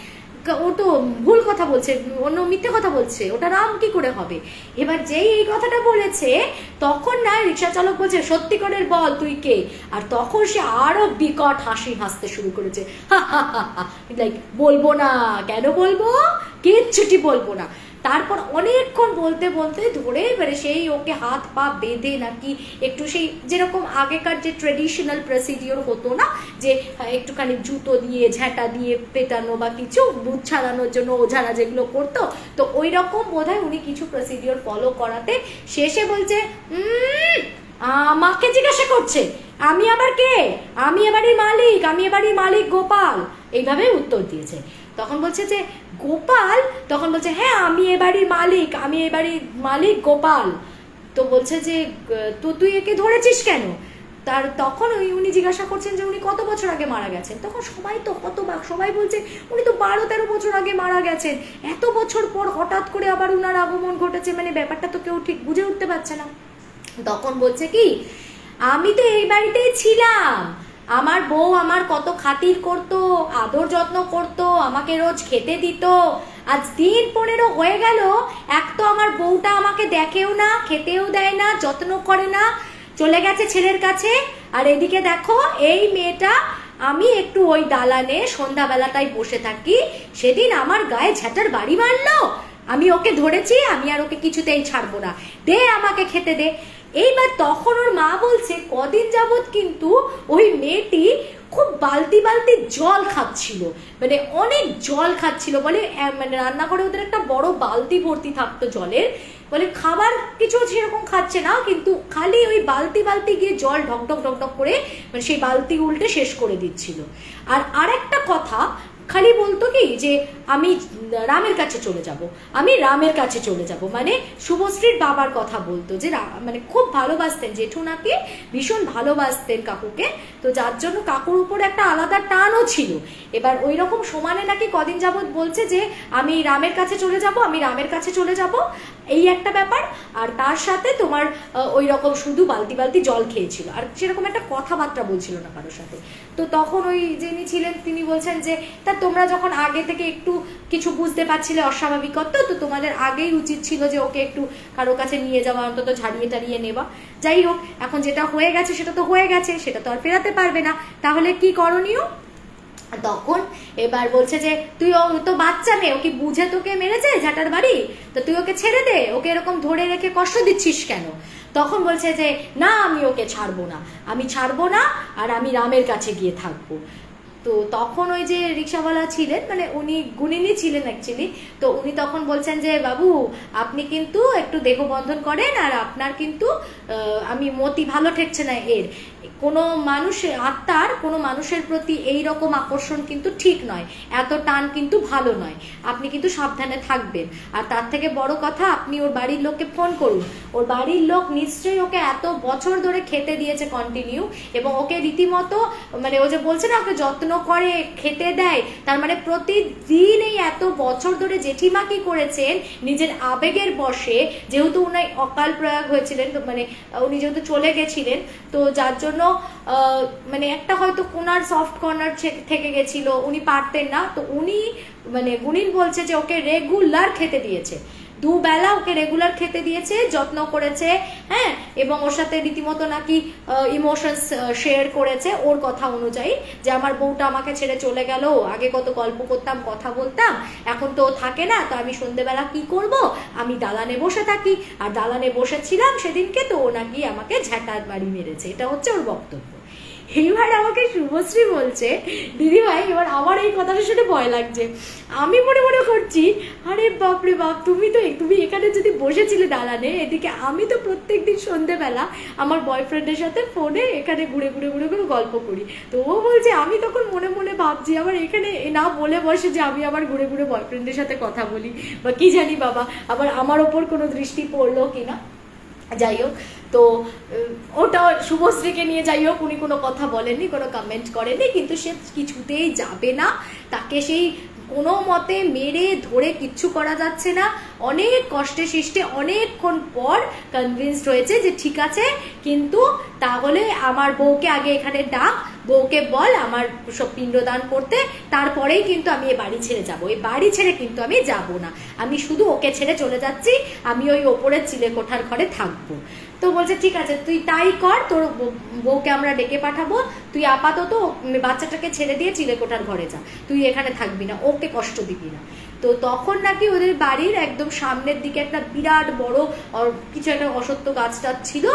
ও তো ভুল কথা বলছে, অন্য মিথ্যে কথা বলছে, ওটা রাম কি করে হবে। এবার যেই এই কথাটা বলেছে তখন না রিক্সা চালক বলছে সত্যি করে বল তুই কে। আর তখন সে আরো বিকট হাসি হাসতে শুরু করেছে, লাইক বলবো না, কেন বলবো, কিচ্ছুটি বলবো না। তারপর অনেকক্ষণ বলতে বলতে ধরে এবারে সেই ওকে হাত পা বেঁধে নাকি একটু সেই যেরকম আগেকার যে ট্রেডিশনাল প্রসিডিওর হতো না, যে একটুখানি জুতো দিয়ে ঝ্যাঁটা দিয়ে পেটানো বা কিছু বুধ ছাড়ানোর জন্য ওঝারা যেগুলো করতো, তো ওই রকম বোধহয় উনি কিছু প্রসিডিওর ফলো করাতে শেষে বলছে আমাকে জিজ্ঞাসা করছে আমি আবার কে, আমি এবারই মালিক, আমি এবারই মালিক গোপাল, এইভাবে উত্তর দিয়েছে। তখন বলছে যে গোপাল, তখন বলছে হ্যাঁ আমি এবারই মালিক, আমি এবারই মালিক গোপাল। তো বলছে যে তো তুই একে ধরেছিস কেন। তার তখন উনি জিজ্ঞাসা করছেন যে উনি কত বছর আগে মারা গেছেন। তখন সবাই তো হতবাক, সবাই বলছে উনি তো 12-13 বছর আগে মারা গেছেন, এত বছর পর হঠাৎ করে আবার উনার আগমন ঘটেছে, মানে ব্যাপারটা তো কেউ ঠিক বুঝে উঠতে পারছে না। তখন বলছে কি আমি তো এই বাড়িতেই ছিলাম, আমার বউ আমার কত খাতির করতো, আদর যত্ন করতো, আমাকে রোজ খেতে দিত, আজ দিন 15 হয়ে গেল, এক তো আমার বউটা আমাকে দেখেও না, খেতেও দেয় না, যত্ন করে না, চলে গেছে ছেলের কাছে। আর এদিকে দেখো এই মেয়েটা, আমি একটু ওই দালানে সন্ধ্যাবেলাটাই বসে থাকি, সেদিন আমার গায়ে ঝ্যাঁটার বাড়ি মারলো, আমি ওকে ধরেছি, আমি আর ওকে কিছুতেই ছাড়বো না, দে আমাকে খেতে দে। এইবার তখন ওর মা বলছে কদিন যাবত কিন্তু ওই মেয়েটি খুব বালতি বালতি জল খাচ্ছিল, মানে অনেক জল খাচ্ছিল, বলে মানে রান্নাঘরে ওদের একটা বড় বালতি ভর্তি থাকতো জলের, বলে খাবার কিছু সেরকম খাচ্ছে না, কিন্তু খালি ওই বালতি বালতি গিয়ে জল ঢকঢক ঢকঢক করে মানে সেই বালতি উল্টে শেষ করে দিচ্ছিল। আর আরেকটা কথা খালি বলতো কি যে আমি রামের কাছে চলে যাব, আমি রামের কাছে চলে যাব, মানে শুভশ্রীর বাবার কথা বলতো, যে মানে খুব ভালোবাসতেন, জেঠু নাকি ভীষণ ভালোবাসতেন কাকুকে, তো যার জন্য কাকুর উপর একটা আলাদা টানও ছিল। এবার ওই রকম সমানে নাকি কদিন যাবত বলছে যে আমি রামের কাছে চলে যাব, আমি রামের কাছে চলে যাব, এই একটা ব্যাপার। আর তার সাথে তোমার ওই রকম শুধু বালতি বালতি জল খেয়েছিল, আর সেরকম একটা কথাবার্তা বলছিল না কারোর সাথে। তো তখন ওই যিনি ছিলেন তিনি বলছেন যে তা তোমরা যখন আগে থেকে একটু কিছু বুঝতে পারছিলে অস্বাভাবিকত্ব, তো তোমাদের আগেই উচিত ছিল যে ওকে একটু কারো কাছে নিয়ে যাওয়া, অন্তত ঝাড়িয়ে টাড়িয়ে নেওয়া। যাই হোক, এখন যেটা হয়ে গেছে সেটা তো হয়ে গেছে, সেটা তো আর ফেরাতে পারবে না, তাহলে কি করণীয়। তখন এবার বলছে যে তুই ও তো বাচ্চা মেয়ে, ও কি বুঝে তোকে মেরেছে ঝাঁটার বাড়ি, তো তুই ওকে ছেড়ে দে, ওকে এরকম ধরে রেখে কষ্ট দিচ্ছিস কেন। তখন বলছে যে না আমি ওকে ছাড়বো না, আমি ছাড়বো না, আর আমি রামের কাছে গিয়ে থাকবো। তো তখন ওই যে রিক্সাওয়ালা ছিলেন, মানে উনি গুণিনী ছিলেন অ্যাকচুয়ালি, তো উনি তখন বলছেন যে বাবু আপনি কিন্তু একটু দেহবন্ধন করেন, আর আপনার কিন্তু আমি মতি ভালো ঠেকছে না এর, কোনো মানুষের আত্মার কোনো মানুষের প্রতি এই রকম আকর্ষণ কিন্তু ঠিক নয়, এত টান কিন্তু ভালো নয়, আপনি কিন্তু সাবধানে থাকবেন। আর তার থেকে বড় কথা আপনি ওর বাড়ির লোককে ফোন করুন, ওর বাড়ির লোক নিশ্চয়ই ওকে এত বছর ধরে খেতে দিয়েছে কন্টিনিউ, এবং ওকে রীতিমতো মানে ও যে বলছে না ওকে যত্ন করে খেতে দেয়, তার মানে প্রতিদিন এই এত বছর ধরে জেঠিমা কি করেছেন নিজের আবেগের বশে, যেহেতু উনি অকাল প্রয়াগ হয়েছিলেন, তো মানে উনি যেহেতু চলে গেছিলেন, তো যার জন্য মানে একটা হয়তো কোনার সফট কর্নার থেকে গেছিল, উনি পারতেন না, তো উনি মানে গুণিন বলছে যে ওকে রেগুলার খেতে দিয়েছে, দুবেলা ওকে রেগুলার খেতে দিয়েছে, যত্ন করেছে, হ্যাঁ, এবং ওর সাথে রীতিমতো নাকি ইমোশনস শেয়ার করেছে ওর কথা অনুযায়ী, যে আমার বউটা আমাকে ছেড়ে চলে গেল, আগে কত গল্প করতাম, কথা বলতাম, এখন তো থাকে না, তো আমি সন্ধ্যেবেলা কি করব, আমি দালানে বসে থাকি, আর দালানে বসেছিলাম সেদিনকে, তো ও নাকি আমাকে ঝ্যাঁটার বাড়ি মেরেছে। এটা হচ্ছে ওর বক্তব্য। এইবার আমাকে শুভশ্রী বলছে, দিদি ভাই এবার আমার এই কথাটা শুনে ভয় লাগছে। আমি মনে মনে করছি, আরে বাপরে বাপ, তুমি এখানে যদি বসেছিলে দালানে, এদিকে আমি তো প্রত্যেকদিন সন্ধ্যেবেলা আমার বয়ফ্রেন্ডের সাথে ফোনে এখানে ঘুরে ঘুরে ঘুরে ঘুরে গল্প করি। তো ও বলছে আমি তখন মনে মনে ভাবছি আবার এখানে না বলে বসে যে আমি আবার ঘুরে ঘুরে বয়ফ্রেন্ডের সাথে কথা বলি, বা কি জানি বাবা, আবার আমার ওপর কোনো দৃষ্টি পড়লো কিনা। যাই হোক, তো ওটা শুভশ্রীকে নিয়ে যাই হোক, উনি কোনো কথা বলেননি, কোনো কমেন্ট করেননি, কিন্তু সে কিছুতেই যাবে না, তাকে সেই কোনো মতে মেরে ধরে কিচ্ছু করা যাচ্ছে না। অনেক কষ্টে সৃষ্টে অনেকক্ষণ পর কনভিন্সড হয়েছে যে ঠিক আছে, কিন্তু তাহলে আমার বউকে আগে এখানে ডাক, বউকে বল আমার সব পিণ্ডদান করতে, তারপরেই কিন্তু আমি এই বাড়ি ছেড়ে যাবো। এই বাড়ি ছেড়ে কিন্তু আমি যাব না, আমি শুধু ওকে ছেড়ে চলে যাচ্ছি, আমি ওই ওপরের চিলেকোঠার ঘরে থাকবো। তো বলছে ঠিক আছে তুই তাই কর, তোর বউকে আমরা ডেকে পাঠাবো, তুই আপাতত বাচ্চাটাকে ছেড়ে দিয়ে চিলেকোঠার ঘরে যা, তুই এখানে থাকবি না, ওকে কষ্ট দিবি না। তো তখন নাকি ওদের বাড়ির একদম সামনের দিকে একটা বিরাট বড় কিছু একটা অসত্য গাছটা ছিল,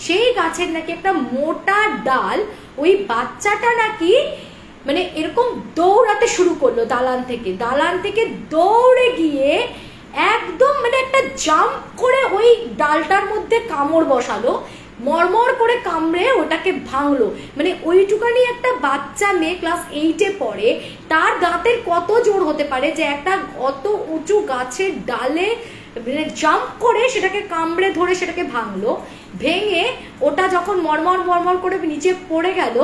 সেই গাছের নাকি একটা মোটা ডাল, ওই বাচ্চাটা নাকি মানে এরকম দৌড়াতে শুরু করলো, দালান থেকে দৌড়ে গিয়ে একদম মানে একটা জাম্প করে ওই ডালটার মধ্যে কামড় বসালো, মরমর করে কামড়ে ওটাকে ভাঙলো। মানে ওইটুকানি একটা বাচ্চা মেয়ে ক্লাস 8-এ পড়ে, তার দাঁতের কত জোর হতে পারে যে একটা অত উঁচু গাছের ডালে মানে জাম্প করে সেটাকে কামড়ে ধরে সেটাকে ভাঙলো। ভেঙে ওটা যখন মরমর করে নিচে পড়ে গেল,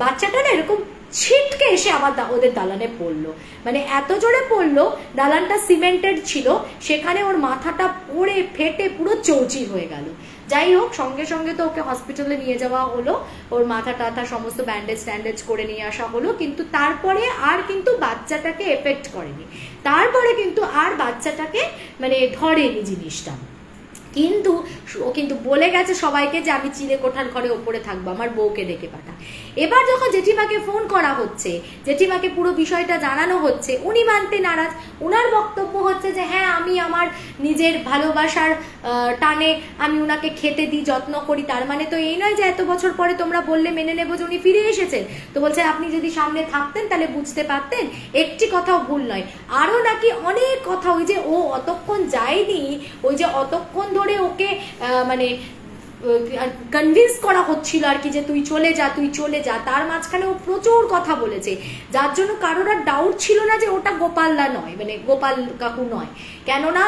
বাচ্চাটা না এরকম ছিটকে এসে আবার ওদের দালানে পড়লো। মানে এত জোরে পড়লো, দালানটা সিমেন্টেড ছিল, সেখানে ওর মাথাটা পড়ে ফেটে পুরো চৌচির হয়ে গেল। যাই হোক, সঙ্গে সঙ্গে তো ওকে হসপিটালে নিয়ে যাওয়া হলো, ওর মাথা টাথা সমস্ত ব্যান্ডেজ করে নিয়ে আসা হলো, কিন্তু তারপরে আর কিন্তু বাচ্চাটাকে এফেক্ট করেনি, তারপরে কিন্তু আর বাচ্চাটাকে মানে ধরেনি জিনিসটা। কিন্তু ও কিন্তু বলে গেছে সবাইকে যে আমি চিলেকোঠার ঘরে ওপরে থাকবো, আমার বউকে ডেকে পাঠা। এবার যখন জেঠিমাকে ফোন করা হচ্ছে, জেঠিমাকে পুরো বিষয়টা জানানো হচ্ছে, উনি মানতে নারাজ। উনার বক্তব্য হচ্ছে যে হ্যাঁ আমি আমার নিজের ভালোবাসার টানে আমি উনাকে খেতে দিই, যত্ন করি, তার মানে তো এই নয় যে এত বছর পরে তোমরা বললে মেনে নেবো যে উনি ফিরে এসেছেন। তো বলছে আপনি যদি সামনে থাকতেন তাহলে বুঝতে পারতেন, একটি কথাও ভুল নয়। আরো নাকি অনেক কথা, ওই যে ও অতক্ষণ যায়নি, ওই যে অতক্ষণ ধরে ওকে মানে কনভিন্স করা হচ্ছিল আর কি যে তুই চলে যা, তার মাঝখানে ও প্রচুর কথা বলেছে, যার জন্য কারোর আর ডাউট ছিল না যে ওটা গোপালদা নয়, মানে গোপাল কাকু নয়। কেননা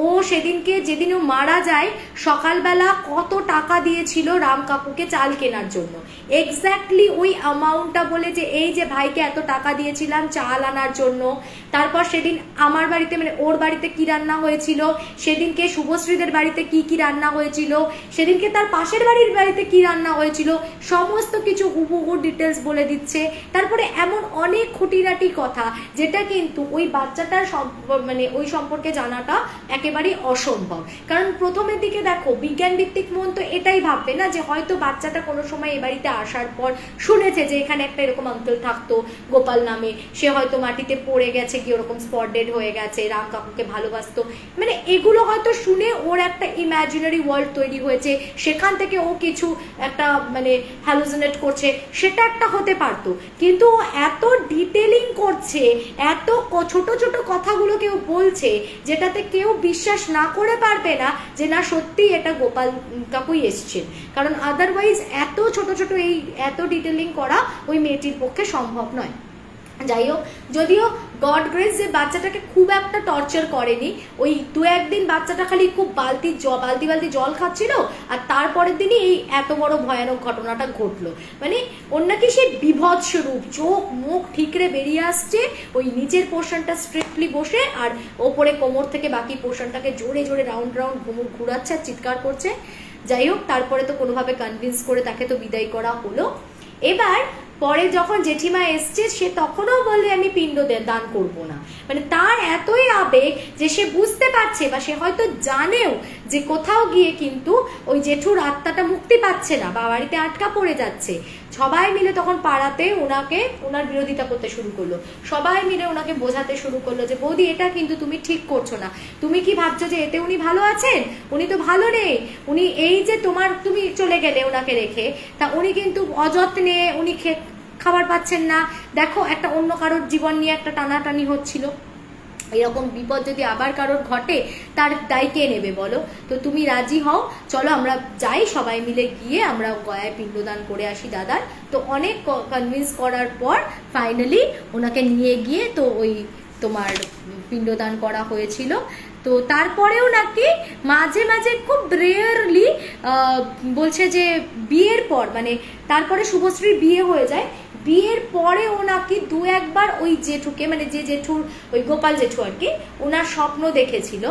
ও সেদিনকে যেদিন ও মারা যায়, সকালবেলা কত টাকা দিয়েছিল রাম কাকুকে চাল কেনার জন্য, এক্স্যাক্টলি ওই অ্যামাউন্টটা বলে যে এই যে ভাইকে এত টাকা দিয়েছিলাম চাল আনার জন্য। তারপর সেদিন আমার বাড়িতে মানে ওর বাড়িতে কি রান্না হয়েছিল, সেদিনকে শুভশ্রীদের বাড়িতে কি রান্না হয়েছিল, সেদিনকে তার পাশের বাড়িতে কি রান্না হয়েছিল, সমস্ত কিছু হুবহু ডিটেলস বলে দিচ্ছে। তারপরে এমন অনেক খুঁটিনাটি কথা যেটা কিন্তু ওই বাচ্চাটার মানে ওই সম্পর্কে জানাটা একেবারেই অসম্ভব। কারণ প্রথমের দিকে দেখো, বিজ্ঞান ভিত্তিক মন তো এটাই ভাববে না যে হয়তো বাচ্চাটা কোনো সময় এ বাড়িতে আসার পর শুনেছে যে এখানে একটা এরকম আঙ্কেল থাকতো গোপাল নামে, সে হয়তো মাটিতে পড়ে গেছে, কি ওরকম স্পট ডেড হয়ে গেছে, রাম কাকুকে ভালোবাসতো, মানে এগুলো হয়তো শুনে ওর একটা ইমাজিনারি ওয়ার্ল্ড তৈরি হয়েছে, সেখান থেকে ও কিছু একটা মানে হ্যালুসিনেট করছে, সেটা একটা হতে পারতো। কিন্তু ও এত ডিটেলিং করছে, এত ছোট ছোট কথাগুলো কেউ বলছে যেটাতে কেউ বিশ্বাস না করে পারবে না যে না সত্যি এটা গোপাল কাকুই এসছেন, কারণ আদারওয়াইজ এত ছোট ছোট এই এত ডিটেলিং করা ওই মেয়েটির পক্ষে সম্ভব নয়। যাই হোক, যদিও গড গ্রেস যে বাচ্চাটাকে খুব একটা টর্চার করেনি, ওই 2-1 দিন বাচ্চাটা খালি খুব বালতি জল খাচ্ছিল, আর তারপরের দিনই এই এত বড় ভয়ানক ঘটনাটা ঘটলো। মানে ওর নাকি সেই বিভৎস রূপ, চোখ মুখ ঠিকরে বেরিয়ে আসছে, ওই নিচের পোর্শনটা স্ট্রিক্টলি বসে, আর ওপরে কোমর থেকে বাকি পোর্শনটাকে জোরে জোরে রাউন্ড ঘুরাচ্ছে আর চিৎকার করছে। যাই হোক, তারপরে তো কোনোভাবে কনভিন্স করে তাকে তো বিদায় করা হলো। এবার পরে যখন জেঠিমা এসছে সে তখনও বললে আমি পিণ্ড দান করব না। মানে তার এতই আবেগ যে সে বুঝতে পারছে বা সে হয়তো জানেও যে কোথাও গিয়ে কিন্তু ওই জেঠুর আত্মাটা মুক্তি পাচ্ছে না বা বাড়িতে আটকা পড়ে যাচ্ছে। সবাই মিলে তখন পাড়াতে ওনার বিরোধিতা করতে শুরু করলো, সবাই মিলে ওনাকে বোঝাতে শুরু করলো যে বৌদি এটা কিন্তু তুমি ঠিক করছো না, তুমি কি ভাবছো যে এতে উনি ভালো আছেন? উনি তো ভালো নেই, উনি এই যে তুমি চলে গেলে ওনাকে রেখে, তা উনি কিন্তু অযত্নে উনি খাবার পাচ্ছেন না, দেখো একটা অন্য কারোর জীবন নিয়ে একটা টানাটানি হচ্ছিল, এরকম বিপদ যদি আবার কারোর ঘটে তার দায় কে নেবে বলো? তো তুমি রাজি হও, চলো আমরা যাই, সবাই মিলে গিয়ে আমরা গয়ায় পিণ্ডদান করে আসি দাদার। তো অনেক কনভিন্স করার পর ফাইনালি ওনাকে নিয়ে গিয়ে তো ওই তোমার পিণ্ডদান করা হয়েছিল। তো তারপরেও নাকি মাঝে মাঝে খুব রেয়ারলি বলছে যে বিয়ের পর, মানে তারপরে শুভশ্রীর বিয়ে হয়ে যায়, বিয়ের পরে ও নাকি দু একবার ওই জেঠুকে, মানে যে জেঠুর ওই গোপাল জেঠু আর কি, ওনার স্বপ্ন দেখেছিল।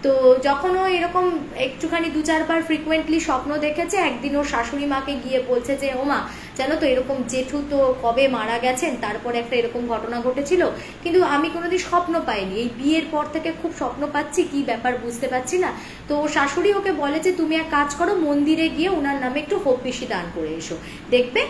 তো যখন ও এরকম একটুখানি 2-4 বার ফ্রিকুয়েন্টলি স্বপ্ন দেখেছে, একদিন ওর শাশুড়ি মাকে গিয়ে বলছে যে ওমা জানো তো এরকম জেঠু তো কবে মারা গেছেন, তারপরে একটা এরকম ঘটনা ঘটেছিল, কিন্তু আমি কোনোদিন স্বপ্ন পাইনি, এই বিয়ের পর থেকে খুব স্বপ্ন পাচ্ছি, কি ব্যাপার বুঝতে পারছি না। তো ওর শাশুড়ি ওকে বলে যে তুমি এক কাজ করো, মন্দিরে গিয়ে ওনার নামে একটু হবিষ্যি দান করে এসো, দেখবে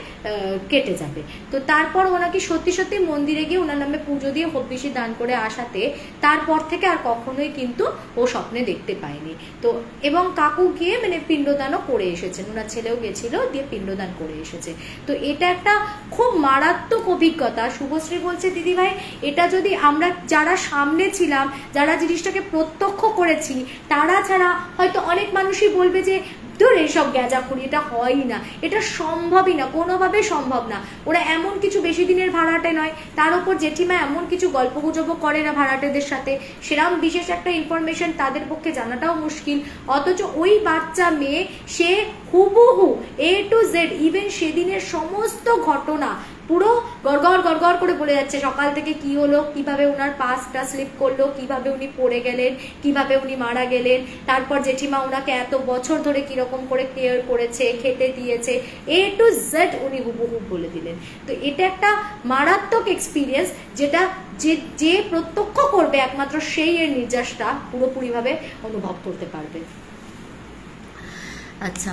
কেটে যাবে। তো তারপর ওনাকে সত্যি সত্যি মন্দিরে গিয়ে ওনার নামে পুজো দিয়ে হবিষ্যি দান করে আসাতে তারপর থেকে আর কখনোই কিন্তু ও স্বপ্নে দেখতে পায়নি। তো এবং কাকু গিয়ে মানে পিণ্ডদানও করে এসেছেন, ওনার ছেলেও গেছিল, দিয়ে পিণ্ডদান করে এসেছে। তো এটা একটা খুব মারাত্মক অভিজ্ঞতা। শুভশ্রী বলছে দিদি ভাই এটা যদি আমরা যারা সামনে ছিলাম, যারা জিনিসটাকে প্রত্যক্ষ করেছি, তারা ছাড়া হয়তো অনেক মানুষই বলবে যে ধর এইসব গ্যাজাখুরি, এটা হয়ই না, এটা সম্ভবই না, কোনোভাবে সম্ভব না। ওরা এমন কিছু বেশি দিনের ভাড়াটে নয়, তার উপর জেঠিমা এমন কিছু গল্পগুজবও করে না ভাড়াটেদের সাথে, সেরকম বিশেষ একটা ইনফরমেশন তাদের পক্ষে জানাটাও মুশকিল। অথচ ওই বাচ্চা মেয়ে সে হুবহু A to Z, ইভেন সেদিনের সমস্ত ঘটনা পুরো গড়গড় করে বলে যাচ্ছে, সকাল থেকে কি হলো, কিভাবে ওনার পাসটা স্লিপ করলো, কিভাবে উনি পড়ে গেলেন, কিভাবে উনি মারা গেলেন, তারপর জেঠিমা ওনাকে এত বছর ধরে কিরকম করে কেয়ার করেছে, খেতে দিয়েছে, A to Z উনি হুবহু বলে দিলেন। তো এটা একটা মারাত্মক এক্সপিরিয়েন্স, যেটা যে প্রত্যক্ষ করবে একমাত্র সেই এর নির্যাসটা পুরোপুরিভাবে অনুভব করতে পারবে। আচ্ছা,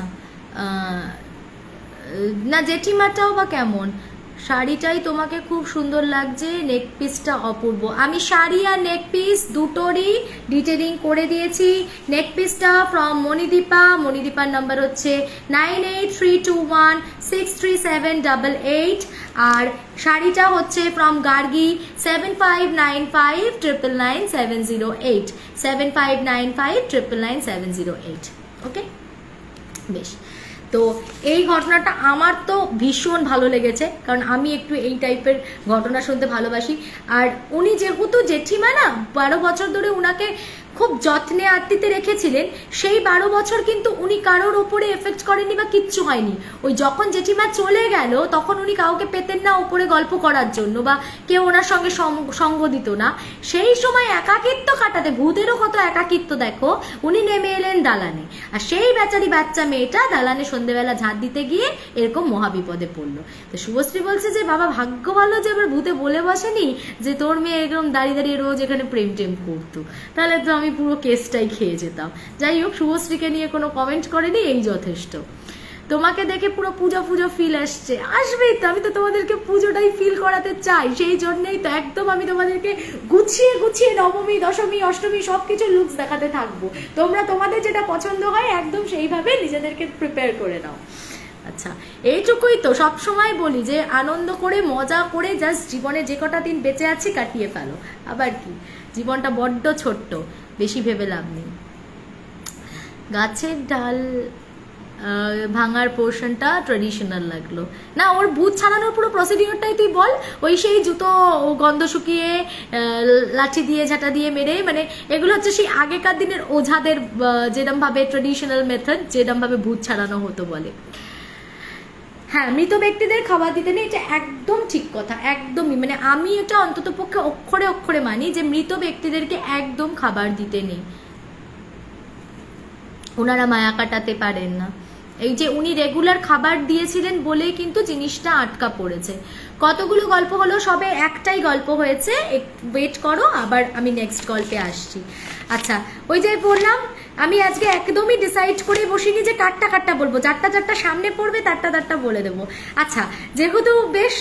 না জেঠিমাটাও বা কেমন, শাড়িটাই তোমাকে খুব সুন্দর লাগছে, নেক পিসটা অপূর্ব। আমি শাড়ি আর নেক পিস দুটোরই ডিটেলিং করে দিয়েছি। নেক পিসটা ফ্রম মণিদীপার নাম্বার হচ্ছে 9832163788, আর শাড়িটা হচ্ছে ফ্রম গার্গি 7595999708, 7595999708। ওকে, বেশ। তো এই ঘটনাটা আমার তো ভীষণ ভালো লেগেছে, কারণ আমি একটু এই টাইপের ঘটনা শুনতে ভালোবাসি। আর উনি যেহেতু জেঠিমা না 12 বছর ধরে উনাকে খুব যত্নে আত্মীতে রেখেছিলেন, সেই 12 বছর কিন্তু উনি কারোর ওপরে এফেক্ট করেনি বা কিচ্ছু হয়নি। ওই যখন জেঠিমা চলে গেল তখন উনি কাউকে পেতেন না ওপরে গল্প করার জন্য, বা কেউ ওনার সঙ্গে সঙ্গ দিত না। সেই সময় একাকিত্ব কাটাতে, ভূতেরও কত একাকিত্ব দেখো, উনি নেমে এলেন দালানে, আর সেই বেচারি বাচ্চা মেয়েটা দালানে সন্ধ্যেবেলা ঝাঁট দিতে গিয়ে এরকম মহাবিপদে পড়লো। তো শুভশ্রী বলছে যে বাবা ভাগ্য ভালো যে আবার ভূতে বলে বসেনি যে তোর মেয়ে এরকম দাঁড়িয়ে দাঁড়িয়ে রোজ এখানে প্রেম টেম করতো, তাহলে তো আমি পুরো কেসটাই খেয়ে যেতাম। যাই হোক, শুভশ্রীকে নিয়ে কোনো কমেন্ট করেনি, এই যথেষ্ট। তোমাকে দেখে পুরো পুজো ফিল আসছে, আসবেই তো, আমি তো তোমাদেরকে পুজোটাই ফিল করাতে চাই, সেই জন্যই তো একদম আমি তোমাদেরকে গুছিয়ে নবমী, দশমী, অষ্টমী সবকিছু লুকস দেখাতে থাকবো। তোমরা তোমাদের যেটা পছন্দ হয় একদম সেইভাবে নিজেদেরকে প্রিপেয়ার করে নাও। আচ্ছা, এইটুকুই তো সব সময় বলি যে আনন্দ করে মজা করে জাস্ট জীবনে যে কটা দিন বেঁচে আছি কাটিয়ে ফেলো, আবার কি, জীবনটা বড্ড ছোট্ট, বেশি ভেবে লাভ নেই। গাছের ডাল ভাঙার পোর্শনটা ট্রেডিশনাল লাগলো না, ওর ভূত ছাড়ানোর পুরো প্রসিডিওরটাই তুই বল। ওই সেই জুতো গন্ধ শুকিয়ে লাঠি দিয়ে ঝাঁটা দিয়ে মেরে, মানে এগুলো হচ্ছে সেই আগেকার দিনের ওঝাদের যেরকম ভাবে ট্রেডিশনাল মেথড, যেরকম ভাবে ভূত ছাড়ানো হতো বলে। হ্যাঁ, মৃত ব্যক্তিদের খাবার দিতে নেই, এটা একদম ঠিক কথা, একদমই, মানে আমি এটা অন্তত পক্ষে অক্ষরে অক্ষরে মানি যে মৃত ব্যক্তিদেরকে একদম খাবার দিতে নেই, ওনারা মায়া কাটাতে পারেন না। এই যে উনি রেগুলার খাবার দিয়েছিলেন বলেই কিন্তু জিনিসটা আটকা পড়েছে। কতগুলো গল্প হলো, সবে একটাই গল্প হয়েছে, ওয়েট করো, আবার আমি নেক্সট গল্পে আসছি। আচ্ছা, ওই যে বললাম আমি আজকে একদমই ডিসাইড করে বসিনি যে কাটটা কাটটা বলবো, যারটা সামনে পড়বে তারটা বলে দেবো। আচ্ছা, যেহেতু বেশ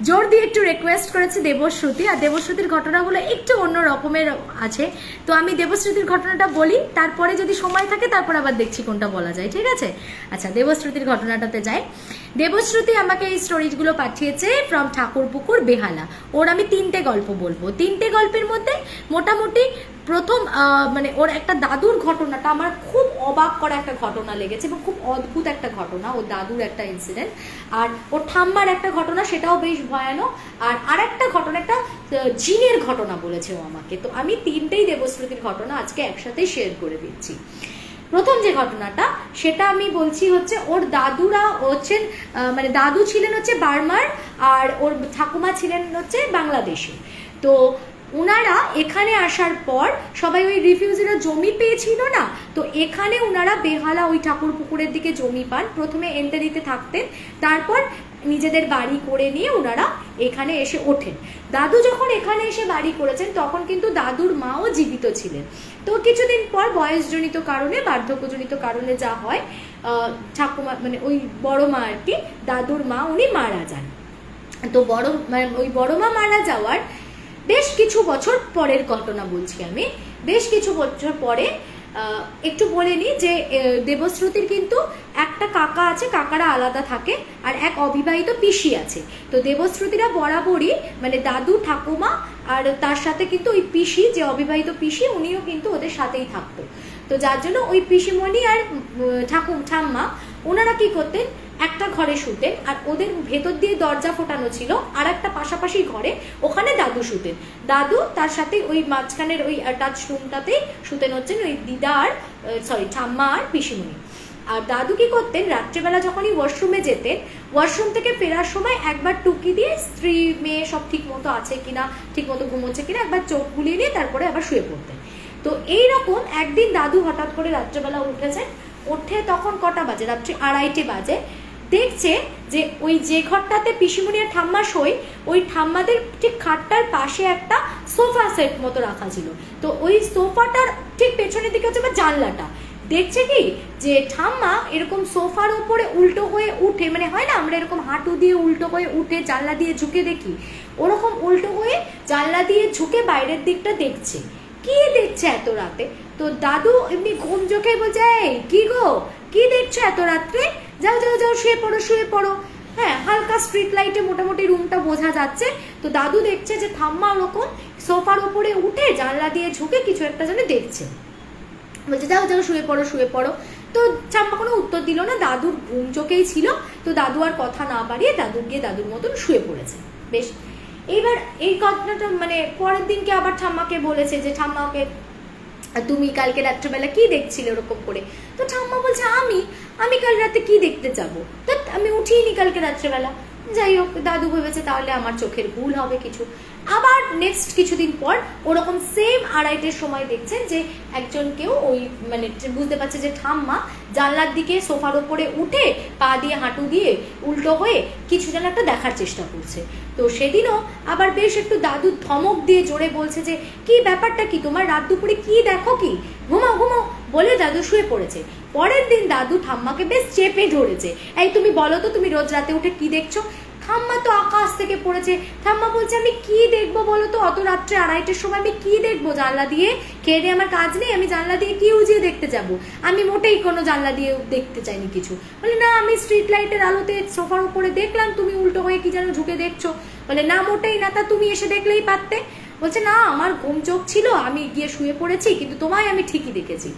জোর দিয়ে একটু রিকোয়েস্ট করেছে দেবশ্রুতি, আর দেবশ্রুতির ঘটনাগুলো একটু অন্য রকমের আছে, তো আমি দেবশ্রুতির ঘটনাটা বলি, তারপরে যদি সময় থাকে তারপর আবার দেখছি কোনটা বলা যায়, ঠিক আছে? আচ্ছা, দেবশ্রুতির ঘটনাটাতে যাই। দেবশ্রুতি আমাকে এই স্টোরিজগুলো পাঠিয়েছে ফ্রম ঠাকুরপুকুর বেহালা। ওর আমি 3টে গল্প বলবো। 3টে গল্পের মধ্যে মোটামুটি প্রথম মানে ওর একটা দাদুর ঘটনাটা আমার খুব অবাক করা একটা ঘটনা লেগেছে এবং খুব অদ্ভুত একটা ঘটনা, ওর দাদুর একটা ইনসিডেন্ট। আর ওর ঠাম্মার একটা ঘটনা, সেটাও বেশ ভয়ানক। আর আরেকটা ঘটনা, একটা জিনের ঘটনা বলেছে ও আমাকে। তো আমি 3টেই দেবশ্রুতির ঘটনা আজকে একসাথেই শেয়ার করে দিচ্ছি। প্রথম যে ঘটনাটা সেটা আমি বলছি হচ্ছে, ওর দাদুরা হচ্ছেন মানে দাদু ছিলেন হচ্ছে বার্মার, আর ওর ঠাকুমা ছিলেন হচ্ছে বাংলাদেশে। তো উনারা এখানে আসার পর সবাই ওই রিফিউজিরা জমি পেয়েছিল না, তো এখানে উনারা বেহালা ওই ঠাকুরপুকুরের দিকে জমি পান। প্রথমে এন্টারিতে থাকতেন, তারপর নিজেদের বাড়ি করে নিয়ে ওনারা এখানে এসে ওঠেন। দাদু যখন এখানে এসে বাড়ি করেছেন তখন কিন্তু দাদুর মাও জীবিত ছিলেন। তো কিছুদিন পর বয়সজনিত কারণে, বার্ধক্যজনিত কারণে যা হয়, ঠাকুমা মানে ওই বড় মা আর কি, দাদুর মা উনি মারা যান। তো ওই বড় মা মারা যাওয়ার বেশ কিছু বছর পরের ঘটনা বলছি আমি। বেশ কিছু বছর পরে একটু বলে নি যে দেবশ্রুতির কিন্তু একটা কাকা আছে, কাকারা আলাদা থাকে, আর এক অবিবাহিত পিসি আছে। তো দেবশ্রুতিরা বরাবরই মানে দাদু ঠাকুমা আর তার সাথে কিন্তু ওই পিসি, যে অবিবাহিত পিসি, উনিও কিন্তু ওদের সাথেই থাকতো। তো যার জন্য ওই পিসিমণি আর ঠাম্মা ওনারা কি করতেন, একটা ঘরে শুতেন, আর ওদের ভেতর দিয়ে দরজা ফোটানো ছিল আর একটা পাশাপাশি ঘরে, ওখানে দাদু শুতেন। দাদু তার সাথে ওই মাঝখানের ওই টাচ রুমটাতেই শুতেন হচ্ছেন ওই দিদা আর ঠাম্মা আর পিসিমণি। আর দাদু কি করতেন, রাত্রেবেলা যখনই ওয়াশরুমে যেতেন, ওয়াশরুম থেকে ফেরার সময় একবার টুকি দিয়ে স্ত্রী মেয়ে সব ঠিক মতো আছে কিনা, ঠিক মতো ঘুমোচ্ছে কিনা একবার চোখ বুলিয়ে নিয়ে তারপরে আবার শুয়ে পড়তেন। তো এইরকম একদিন দাদু হঠাৎ করে রাত্রেবেলা উঠেছেন, উঠে তখন কটা বাজে, রাত্রি 2:30 বাজে, দেখছে যে ওই যে ঘরটাতে পিসিমণি আর ঠাম্মা শোয়, ওই ঠাম্মাদের ঠিক খাটটার পাশে একটা সোফা সেট মতো রাখা ছিল। তো ওই সোফাটার ঠিক পেছনের দিকে হচ্ছে জানলাটা, দেখছে কি যে ঠাম্মা এরকম সোফার উপরে উল্টো হয়ে উঠে, মানে হয় না আমরা এরকম হাঁটু দিয়ে উল্টো হয়ে উঠে জানলা দিয়ে ঝুঁকে দেখি, ওরকম উল্টো হয়ে জানলা দিয়ে ঝুঁকে বাইরের দিকটা দেখছে। কি দেখছে এত রাতে? তো দাদু এমনি ঘুম চোখে বলছে, এই কি গো, কি দেখছো এত রাত্রে, যাও যাও যাও শুয়ে পড়ো শুয়ে পড়ো। হ্যাঁ, হালকা স্ট্রিট লাইটে মোটামুটি রুমটা বোঝা যাচ্ছে। তো দাদু দেখছে যে ঠাম্মা ওরকম সোফার উপরে উঠে জানলা দিয়ে ঝুঁকে কিছু একটা যেন দেখছে, বলছে যাও যাও শুয়ে পড়ো শুয়ে পড়ো। তো ঠাম্মা কোনো উত্তর দিল না, দাদুর ঘুম চোখেই ছিল। তো দাদু আর কথা না বাড়িয়ে দাদু গিয়ে দাদুর মতন শুয়ে পড়েছে। বেশ, এইবার এই ঘটনাটা মানে পরের দিনকে আবার ঠাম্মাকে বলেছে যে ঠাম্মাকে তুমি কালকে রাত্রেবেলা কি দেখছিলে ওরকম করে? তো ঠাম্মা বলছে আমি কাল রাতে কি দেখতে যাবো, তো আমি উঠিনি কালকে রাত্রেবেলা। যাই হোক, দাদু ভেবেছে তাহলে আমার চোখের ভুল হবে কিছু। আবার নেক্সট কিছুদিন পর ওরকম সেম 2:30-এর সময় দেখছেন যে একজন কেউ ওই মানে বুঝতে পারছে যে ঠাম্মা জানলার দিকে সোফার ওপরে উঠে পা দিয়ে হাঁটু দিয়ে উল্টো হয়ে কিছু যেন একটা দেখার চেষ্টা করছে। তো সেদিনও আবার বেশ একটু দাদু ধমক দিয়ে জোরে বলছে যে কি ব্যাপারটা কি তোমার, রাত দুপুরে কি দেখো, কি ঘুমাও ঘুমাও বলে দাদু শুয়ে পড়েছে। পরের দিন দাদু ঠাম্মাকে বেশ চেপে ধরেছে, এই তুমি বলো তো তুমি রোজ রাতে উঠে কি দেখছো? ঠাম্মা তো আকাশ থেকে পড়েছে। ঠাম্মা বলছে আমি কি দেখবো বলো তো, অত রাত্রে 2:30-এর সময় আমি কি দেখবো জানলা দিয়ে? খেয়ে দিয়ে আমার কাজ নেই, আমি জানলা দিয়ে কি উজিয়ে দেখতে যাব? আমি মোটেই কোনো জানলা দিয়ে দেখতে চাইনি কিছু। বলে না, আমি স্ট্রিট লাইটের আলোতে সোফার উপরে দেখলাম তুমি উল্টো হয়ে কি যেন ঝুঁকে দেখছো। বলে না, মোটেই না, তা তুমি এসে দেখলেই পারতে। বলছে না, আমার ঘুম চোখ ছিল, আমি গিয়ে শুয়ে পড়েছি, কিন্তু তোমায় আমি ঠিকই দেখেছি।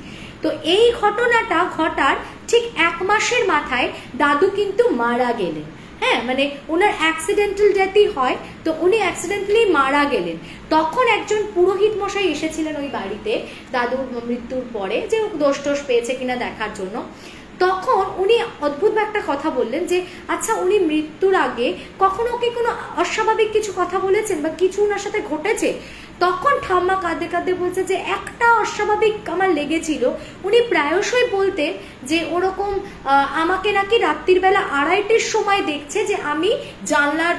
তো এই ঘটনাটা ঘটার ঠিক 1 মাসের মাথায় দাদু কিন্তু মারা গেলেন। হ্যাঁ, মানে ওনার অ্যাক্সিডেন্টাল ডেথই হয়, তো উনি অ্যাক্সিডেন্টালি মারা গেলেন। তখন একজন পুরোহিত মশাই এসেছিলেন ওই বাড়িতে দাদুর মৃত্যুর পরে, যে দোষ টোষ পেয়েছে কিনা দেখার জন্য। তখন উনি অদ্ভুত একটা কথা বললেন যে আচ্ছা, উনি মৃত্যুর আগে কখনো কি কোনো অস্বাভাবিক কিছু কথা বলেছেন বা কিছু ওনার সাথে ঘটেছে? তখন ঠাম্মা কাঁদে কাঁদে বলছে যে একটা অস্বাভাবিক আমার লেগেছিল, উনি প্রায়শই বলতেন যে ওরকম আমাকে নাকি রাত্রির বেলা 2:30-র সময় দেখছে যে আমি জানলার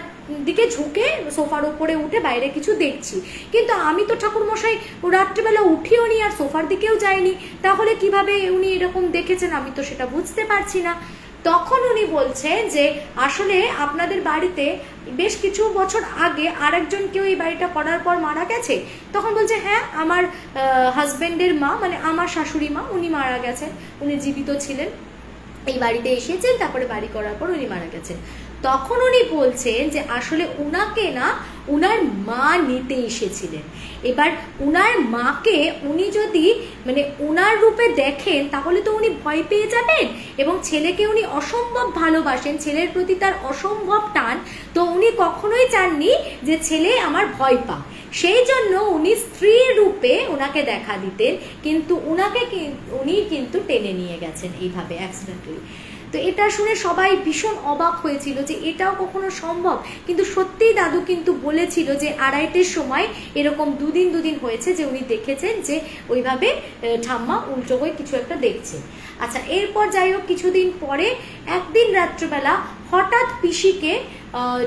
দিকে ঝুঁকে সোফার উপরে উঠে বাইরে কিছু দেখছি, কিন্তু আমি তো ঠাকুরমশাই রাত্রিবেলা উঠিও নি আর সোফার দিকেও যাইনি, তাহলে কিভাবে উনি এরকম দেখেছেন আমি তো সেটা বুঝতে পারছি না। তখন উনি বলছেন যে আসলে আপনাদের বাড়িতে বেশ কিছু বছর আগে আরেকজন কেউ এই বাড়িটা করার পর মারা গেছে। তখন বলছে হ্যাঁ, আমার হাজবেন্ডের মা মানে আমার শাশুড়ি মা উনি মারা গেছেন, উনি জীবিত ছিলেন, এই বাড়িতে এসেছেন, তারপরে বাড়ি করার পর উনি মারা গেছেন। তখন উনি বলছেন যে আসলে উনাকে না উনার মা নিতে এসেছিলেন। এবার উনার মাকে উনি যদি মানে উনার রূপে দেখেন তাহলে তো উনি ভয় পেয়ে যাবেন, এবং ছেলেকে উনি অসম্ভব ভালোবাসেন, ছেলের প্রতি তার অসম্ভব টান, তো উনি কখনোই চাননি যে ছেলে আমার ভয় পাক। সেই জন্য উনি স্ত্রীর রূপে ওনাকে দেখা দিতেন, কিন্তু উনি কিন্তু টেনে নিয়ে গেছেন এইভাবে অ্যাক্সিডেন্টালি। তো এটা শুনে সবাই ভীষণ অবাক হয়েছিল যে এটাও কখনো সম্ভব, কিন্তু সত্যিই দাদু কিন্তু বলেছিল যে 2:30-র সময় এরকম দুদিন হয়েছে যে উনি দেখেছেন যে ওইভাবে ঠাম্মা উল্টো হয়ে কিছু একটা দেখছে। আচ্ছা, এরপর যাই হোক কিছুদিন পরে একদিন রাত্রবেলা হঠাৎ পিসিকে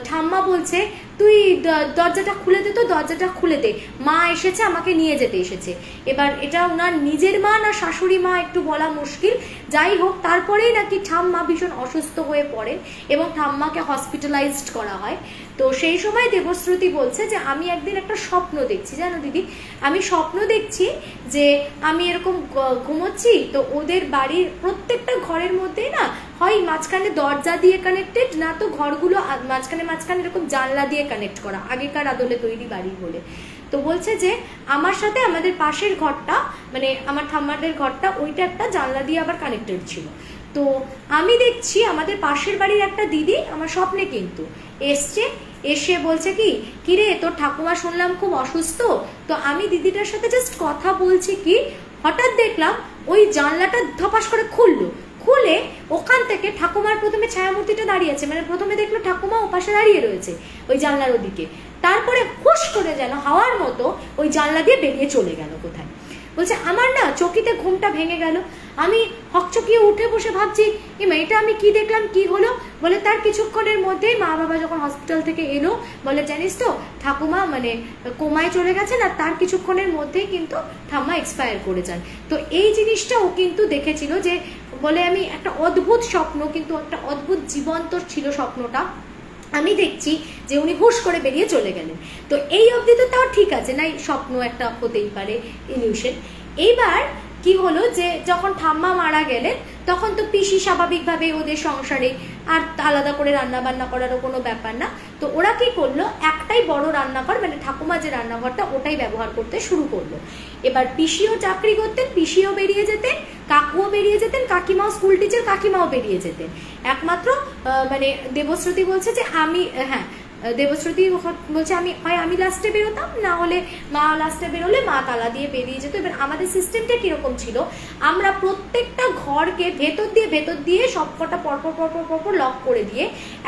ঠাম্মা বলছে তুই দরজাটা খুলে দে, তো দরজাটা খুলে দে, মা এসেছে, আমাকে নিয়ে যেতে এসেছে। এবার এটা ওনার নিজের মা না শাশুড়ি মা একটু বলা মুশকিল, যাই হোক তারপরেই নাকি ঠাম্মা ভীষণ অসুস্থ হয়ে পড়েন এবং ঠাম্মাকে হসপিটালাইজড করা হয়। তো সেই সময় দেবশ্রুতি বলছে যে আমি একদিন একটা স্বপ্ন দেখছি, জানো দিদি, আমি স্বপ্ন দেখছি যে আমি এরকম ঘুমোচ্ছি, তো ওদের বাড়ির প্রত্যেকটা ঘরের মধ্যেই না হয় মাঝখানে দরজা দিয়ে কানেক্টেড, না তো ঘরগুলো মাঝখানে এরকম জানলা দিয়ে কানেক্ট করা, আগেকার আদলে তৈরি বাড়ি বলে। তো বলছে যে আমার সাথে আমাদের পাশের ঘরটা মানে আমার ঠাম্মাদের ঘরটা ওইটা একটা জানলা দিয়ে আবার কানেক্টেড ছিল। তো আমি দেখছি আমাদের পাশের বাড়ির একটা দিদি আমার স্বপ্নে কিন্তু এসছে, এসে বলছে কি কিরে তোর ঠাকুমা শুনলাম খুব অসুস্থ, তো আমি দিদিটার সাথে জাস্ট কথা বলছি কি হঠাৎ দেখলাম ওই জানলাটা ধপাস করে খুলে ওখান থেকে ঠাকুমার প্রথমে ছায়ামূর্তিটা দাঁড়িয়ে আছে, মানে প্রথমে দেখলো ঠাকুমা ওপাশে দাঁড়িয়ে রয়েছে ওই জানলার ওদিকে, তারপরে হুশ করে যেন হাওয়ার মতো ওই জানলা দিয়ে বেরিয়ে চলে গেল কোথায়। বলছে আমার না চকিতে ঘুমটা ভেঙে গেল, আমি হকচকিয়ে উঠে বসে ভাবছি এটা আমি কি দেখলাম, কি হলো। বলে তার কিছুক্ষণের মধ্যেই মা বাবা যখন হসপিটাল থেকে এলো বলে জানিস তো ঠাকুমা মানে কোমায় চলে গেছেন, আর তার কিছুক্ষণের মধ্যেই কিন্তু ঠাম্মা এক্সপায়ার করে যান। তো এই জিনিসটা ও কিন্তু দেখেছিল যে বলে আমি একটা অদ্ভুত স্বপ্ন, কিন্তু একটা অদ্ভুত জীবন্ত ছিল স্বপ্নটা, আমি দেখছি যে উনি হুশ করে বেরিয়ে চলে গেলেন। তো এই অবধি তো তাও ঠিক আছে, না স্বপ্ন একটা হতেই পারে ইলিউশন। এইবার কি হলো যে যখন ঠাম্মা মারা গেলেন তখন তো পিসি স্বাভাবিকভাবে ওদের সংসারে আর আলাদা করে রান্না বান্না করারও কোনো ব্যাপার না, তো ওরা কি করলো একটাই বড় রান্নাঘর মানে ঠাকুমা যে রান্নাঘরটা ওটাই ব্যবহার করতে শুরু করলো। এবার পিসিও চাকরি করতেন, পিসিও বেরিয়ে যেতেন, কাকুও বেরিয়ে যেতেন, কাকিমাও স্কুল টিচার, কাকিমাও বেরিয়ে যেতেন। একমাত্র মানে দেবশ্রুতি বলছে যে আমি হ্যাঁ দেবশ্রুতি বলছে আমি লাস্টে বেরোতাম, না হলে মা লাস্টে বেরোলে মা তালা দিয়ে বেরিয়ে যেত। এবার আমাদের সিস্টেমটা কিরকম ছিল, আমরা প্রত্যেকটা ঘরকে ভেতর দিয়ে সবকটা পরপর লক করে দিয়ে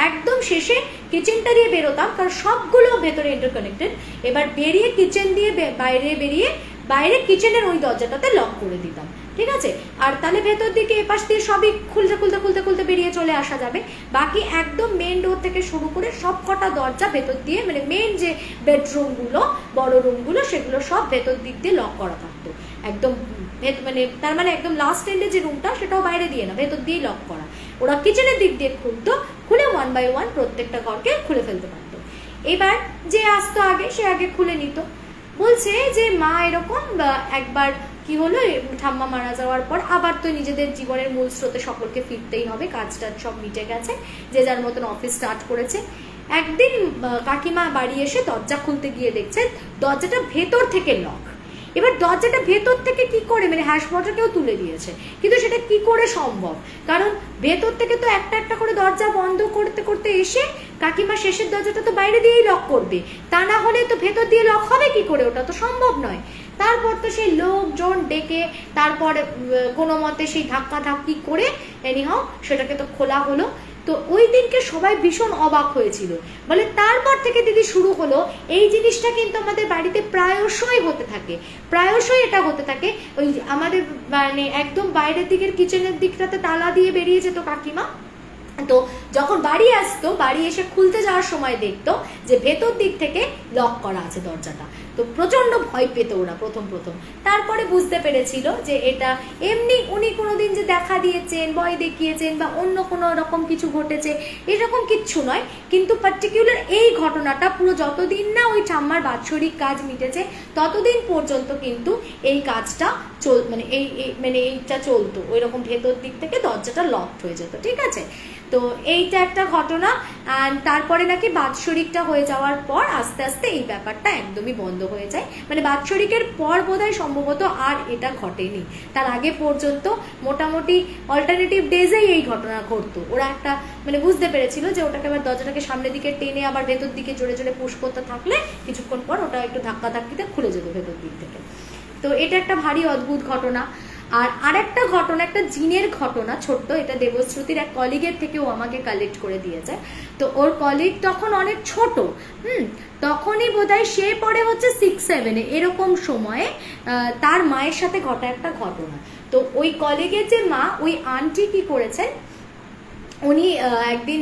একদম শেষে কিচেনটা দিয়ে বেরোতাম, কারণ সবগুলো ভেতরে ইন্টারকানেক্টেড। এবার বেরিয়ে কিচেন দিয়ে বাইরে কিচেনের ওই দরজাটাতে লক করে দিতাম, ঠিক আছে। আর তাহলে ভেতর দিকে এপাশ দিয়ে সবই খুলতে বেরিয়ে চলে আসা যাবে। বাকি একদম মেন ডোর থেকে শুরু করে সব কটা দরজা ভেতর দিয়ে মানে মেন যে বেডরুমগুলো বড় রুমগুলো সেগুলো সব ভেতর দিক দিয়ে লক করা থাকতো একদম, মানে তার মানে একদম লাস্ট এন্ডে যে রুমটা সেটাও বাইরে দিয়ে না, ভেতর দিয়েই লক করা। ওরা কিচেনের দিক দিয়ে খুলতো, খুলে 1 by 1 প্রত্যেকটা ঘরকে খুলে ফেলতে পারতো। এবার যে আসতো আগে সে আগে খুলে নিত। বলছে যে মা এরকম একবার কি হলো, ঠাম্মা মারা যাওয়ার পর আবার তো নিজেদের জীবনের মূল স্রোতে সকলকে ফিরতেই হবে, কাজটা সব মিটে গেছে, যে যার মতন অফিস স্টার্ট করেছে। একদিন কাকিমা বাড়ি এসে দরজা খুলতে গিয়ে দেখছে দরজাটা ভেতর থেকে লক। এবার দরজাটা ভেতর থেকে কি করে মানে হ্যাশ বটনটাও তুলে দিয়েছে, কিন্তু সেটা কি করে সম্ভব, কারণ ভেতর থেকে তো একটা করে দরজা বন্ধ করতে এসে কাকিমা শেষের দরজাটা তো বাইরে দিয়েই লক করবে, তা না হলে তো ভেতর দিয়ে লক হবে কি করে, ওটা তো সম্ভব নয়। তারপর তো সেই লোকজন ডেকে তারপর কোনো মতে সেই ধাক্কি করে এনিহাও সেটাকে তো খোলা হলো। তো ওই দিনকে সবাই ভীষণ অবাক হয়েছিল। বলে তারপর থেকে দিদি শুরু হলো এই জিনিসটা কিন্তু আমাদের বাড়িতে প্রায়শই হতে থাকে, প্রায়শই এটা হতে থাকে। ওই আমাদের মানে একদম বাইরের দিকের কিচেনের দিকটাতে তালা দিয়ে বেরিয়ে যেত কাকিমা, তো যখন বাড়ি আসতো, বাড়ি এসে খুলতে যাওয়ার সময় দেখতো যে ভেতর দিক থেকে লক করা আছে দরজাটা। তো প্রচন্ড ভয় পেত ওরা প্রথম প্রথম। তারপরে বুঝতে পেরেছিল যে এটা এমনি উনি কোনোদিন যে দেখা দিয়েছেন, ভয় দেখিয়েছেন বা অন্য কোনো রকম কিছু ঘটেছে এরকম কিচ্ছু নয়, কিন্তু পার্টিকুলার এই ঘটনাটা পুরো যতদিন না ওই ঠাম্মার বাৎসরিক কাজ মিটেছে ততদিন পর্যন্ত কিন্তু এই কাজটা মানে এইটা চলতো, ওই রকম ভেতর দিক থেকে দরজাটা লকড হয়ে যেত, ঠিক আছে। তো এইটা একটা ঘটনা। আর তারপরে নাকি বাৎসরিকটা হয়ে যাওয়ার পর আস্তে আস্তে এই ব্যাপারটা একদমই বন্ধ হয়ে যায়, মানে বাৎসরিকের পর বোধহয় সম্ভবত আর এটা ঘটেনি। তার আগে পর্যন্ত মোটামুটি অল্টারনেটিভ ডেজেই এই ঘটনা ঘটতো। ওরা একটা মানে বুঝতে পেরেছিল যে ওটাকে আবার দরজাটাকে সামনের দিকে টেনে আবার ভেতর দিকে জোরে জোরে পুশ করতে থাকলে কিছুক্ষণ পর ওটা একটু ধাক্কা ধাক্কিতে খুলে যেত ভেতর দিক থেকে। তো এটা একটা ভারী অদ্ভুত ঘটনা। আর আরেকটা ঘটনা, একটা জিনের ঘটনা ছোট্ট, এটা দেবশ্রুতির এক কলিগের থেকে ও আমাকে কালেক্ট করে দিয়েছে। তো ওর কলিগ তখন অনেক ছোট, তখনই বোধহয় সে পড়ে হচ্ছে 6-7 এরকম সময়ে তার মায়ের সাথে ঘটা একটা ঘটনা। তো ওই কলিগের যে মা, ওই আন্টি কি করেছেন, উনি একদিন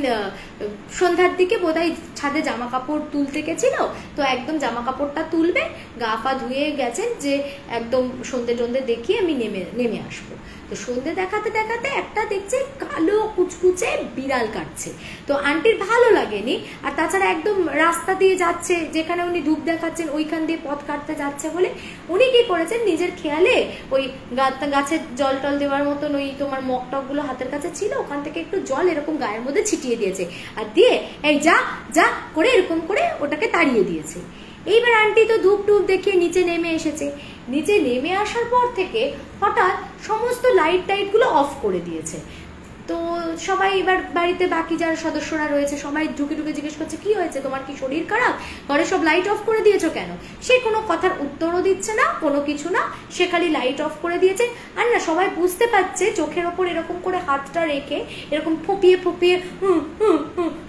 সন্ধ্যার দিকে বোধহয় ছাদে জামা কাপড় তুলতে গেছিল, তো একদম জামা কাপড়টা তুলবে, গা পা ধুয়ে গেছেন যে একদম সন্ধে টন্ধে দেখিয়ে আমি নেমে আসবো। তো সন্ধে দেখাতে দেখাতে একটা দেখছে কালো কুচকুচে বিড়াল কাটছে। তো আন্টির ভালো লাগেনি, আর তাছাড়া একদম রাস্তা দিয়ে যাচ্ছে, যেখানে উনি ধূপ দেখাচ্ছেন ওইখান দিয়ে পথ কাটতে যাচ্ছে বলে উনি কি করেছেন, নিজের খেয়ালে ওই গাছের জল টল দেওয়ার মতন ওই তোমার মগ টক গুলো হাতের কাছে ছিল, ওখান থেকে একটু জল এরকম গায়ের মধ্যে ছিটিয়ে দিয়েছে, আর দিয়ে এই যা যা করে এরকম করে ওটাকে তাড়িয়ে দিয়েছে। এইবার আন্টি তো ধূপ টুপ দেখিয়ে নিচে নেমে এসেছে। নিচে নেমে আসার পর থেকে হঠাৎ সমস্ত লাইট টাইট গুলো অফ করে দিয়েছে। তো সবাই এবার বাড়িতে বাকি যারা সদস্যরা রয়েছে সবাই ঢুকে ঢুকে জিজ্ঞেস করছে কি হয়েছে, তোমার কি শরীর খারাপ, ঘরে সব লাইট অফ করে দিয়েছো কেন? সে কোনো কথার উত্তরও দিচ্ছে না, কোনো কিছু না, সে খালি লাইট অফ করে দিয়েছে। আর না সবাই বুঝতে পারছে চোখের ওপর এরকম করে হাতটা রেখে এরকম ফুপিয়ে ফুপিয়ে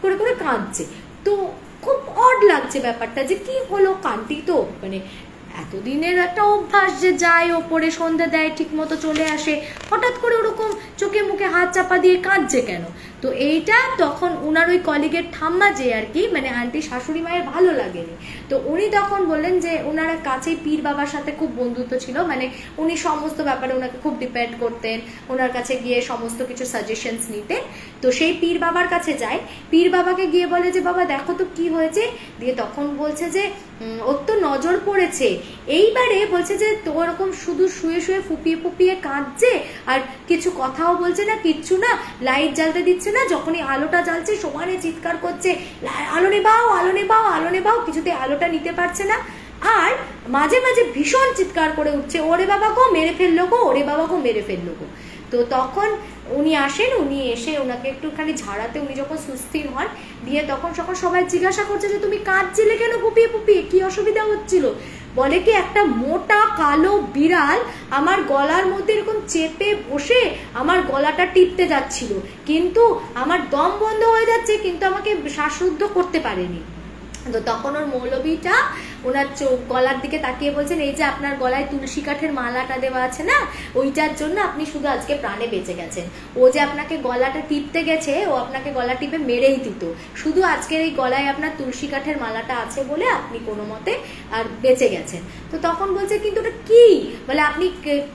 করে করে কাঁদছে। তো খুব অড লাগছে ব্যাপারটা, যে কি হলো, কান্তি তো মানে এতদিনের একটা অভ্যাস যে যায় ওপরে সন্ধ্যা দেয় ঠিক মতো চলে আসে, হঠাৎ করে ওরকম চোখে মুখে হাত চাপা দিয়ে কাঁদছে কেন? তো এইটা তখন উনার ওই কলিগের ঠাম্মা যে আর কি মানে আন্টি শাশুড়ি মায়ের ভালো লাগেনি। তো উনি তখন বললেন যে ওনারা কাছেই পীর বাবার সাথে খুব বন্ধুত্ব ছিল, মানে উনি সমস্ত ব্যাপারে ওনাকে খুব ডিপেন্ড করতেন, ওনার কাছে গিয়ে সমস্ত কিছু সাজেশনস নিতেন। তো সেই পীর বাবার কাছে যায়, পীর বাবাকে গিয়ে বলে যে বাবা দেখো তো কি হয়েছে, দিয়ে তখন বলছে যে ওর তো নজর পড়েছে। এইবারে বলছে যে তো ওরকম শুধু শুয়ে শুয়ে ফুপিয়ে ফুপিয়ে কাঁদছে আর কিছু কথাও বলছে না, কিচ্ছু না, লাইট জ্বালতে দিচ্ছে না, যখনই আলোটা জ্বালছে সমানে চিৎকার করছে আলো নেবাও আলো নেবাও আলো নেবাও, কিছুতে আলোটা নিতে পারছে না, আর মাঝে মাঝে ভীষণ চিৎকার করে উঠছে ওরে বাবা গো মেরে ফেললো গো, ওরে বাবা গো মেরে ফেললো গো। তো তখন উনি আসেন, উনি এসে ওনাকে একটুখানি ঝাড়াতে উনি যখন সুস্থির হন, দিয়ে তখন সবাই জিজ্ঞাসা করছে যে তুমি কাঁদছিলে কেন ফুপিয়ে ফুপিয়ে, কি অসুবিধা হচ্ছিল? বলে কি একটা মোটা কালো বিড়াল আমার গলার মধ্যে এরকম চেপে বসে আমার গলাটা টিপতে যাচ্ছিল, কিন্তু আমার দম বন্ধ হয়ে যাচ্ছে কিন্তু আমাকে শ্বাসরুদ্ধ করতে পারেনি। তো তখন ওর মৌলবীটা ওনার গলার দিকে তাকিয়ে বলছেন এই যে আপনার গলায় তুলসী কাঠের মালাটা দেওয়া আছে না, ওইটার জন্য আপনি শুধু আজকে প্রাণে বেঁচে গেছেন। ও যে আপনাকে গলাটা টিপতে গেছে, ও আপনাকে গলা টিপে মেরেই দিত, শুধু আজকের এই গলায় আপনার তুলসী কাঠের মালাটা আছে বলে আপনি কোনো মতে আর বেঁচে গেছেন। তো তখন বলছে কিন্তু ওটা কি, বলে আপনি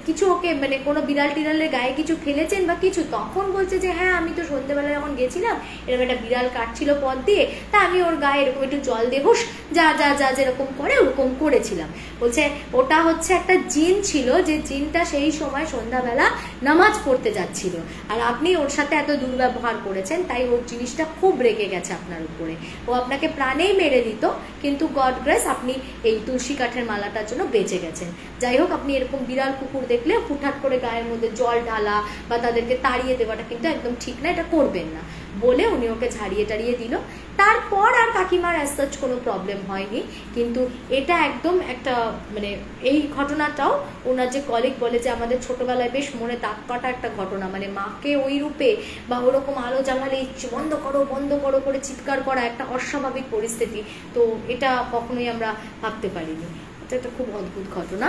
কিছু ওকে মানে কোনো বিড়াল টিড়ালের গায়ে কিছু ফেলেছেন বা কিছু? তখন বলছে যে হ্যাঁ আমি তো সন্ধ্যেবেলা যখন গেছিলাম এরকম একটা বিড়াল কাটছিল পথ দিয়ে, তা আমি ওর গায়ে এরকম একটু জল দিয়ে হুস যা যা যা যেরকম করে ওরকম করেছিলাম। বলছে ওটা হচ্ছে একটা জিন ছিল, যে জিনটা সেই সময় সন্ধ্যাবেলা নামাজ পড়তে যাচ্ছিল, আর আপনি ওর সাথে এত দুর্ব্যবহার করেছেন, তাই ওর জিনিসটা খুব রেগে গেছে আপনার উপরে, ও আপনাকে প্রাণেই মেরে দিত, কিন্তু গড গ্রেস আপনি এই তুলসী কাঠের মালাটার জন্য বেঁচে গেছেন। যাই হোক, আপনি এরকম বিড়াল কুকুর দেখলে হুটহাট করে গায়ের মধ্যে জল ঢালা বা তাদেরকে তাড়িয়ে দেওয়াটা কিন্তু একদম ঠিক না, এটা করবেন না বলে উনি ওকে ঝাড়িয়ে টাড়িয়ে দিল। তারপর আর কাকিমার অ্যাজ সাচ কোনো প্রবলেম হয়নি। কিন্তু এটা একদম একটা মানে এই ঘটনাটাও ওনার যে কলিগ বলে যে আমাদের ছোটবেলায় বেশ মনে দাগ কাটা একটা ঘটনা, মানে মাকে ওই রূপে বা ওরকম আলো জ্বালালে বন্ধ করো বন্ধ করো করে চিৎকার করা একটা অস্বাভাবিক পরিস্থিতি। তো এটা কখনোই আমরা ভাবতে পারিনি। এটা একটা খুব অদ্ভুত ঘটনা,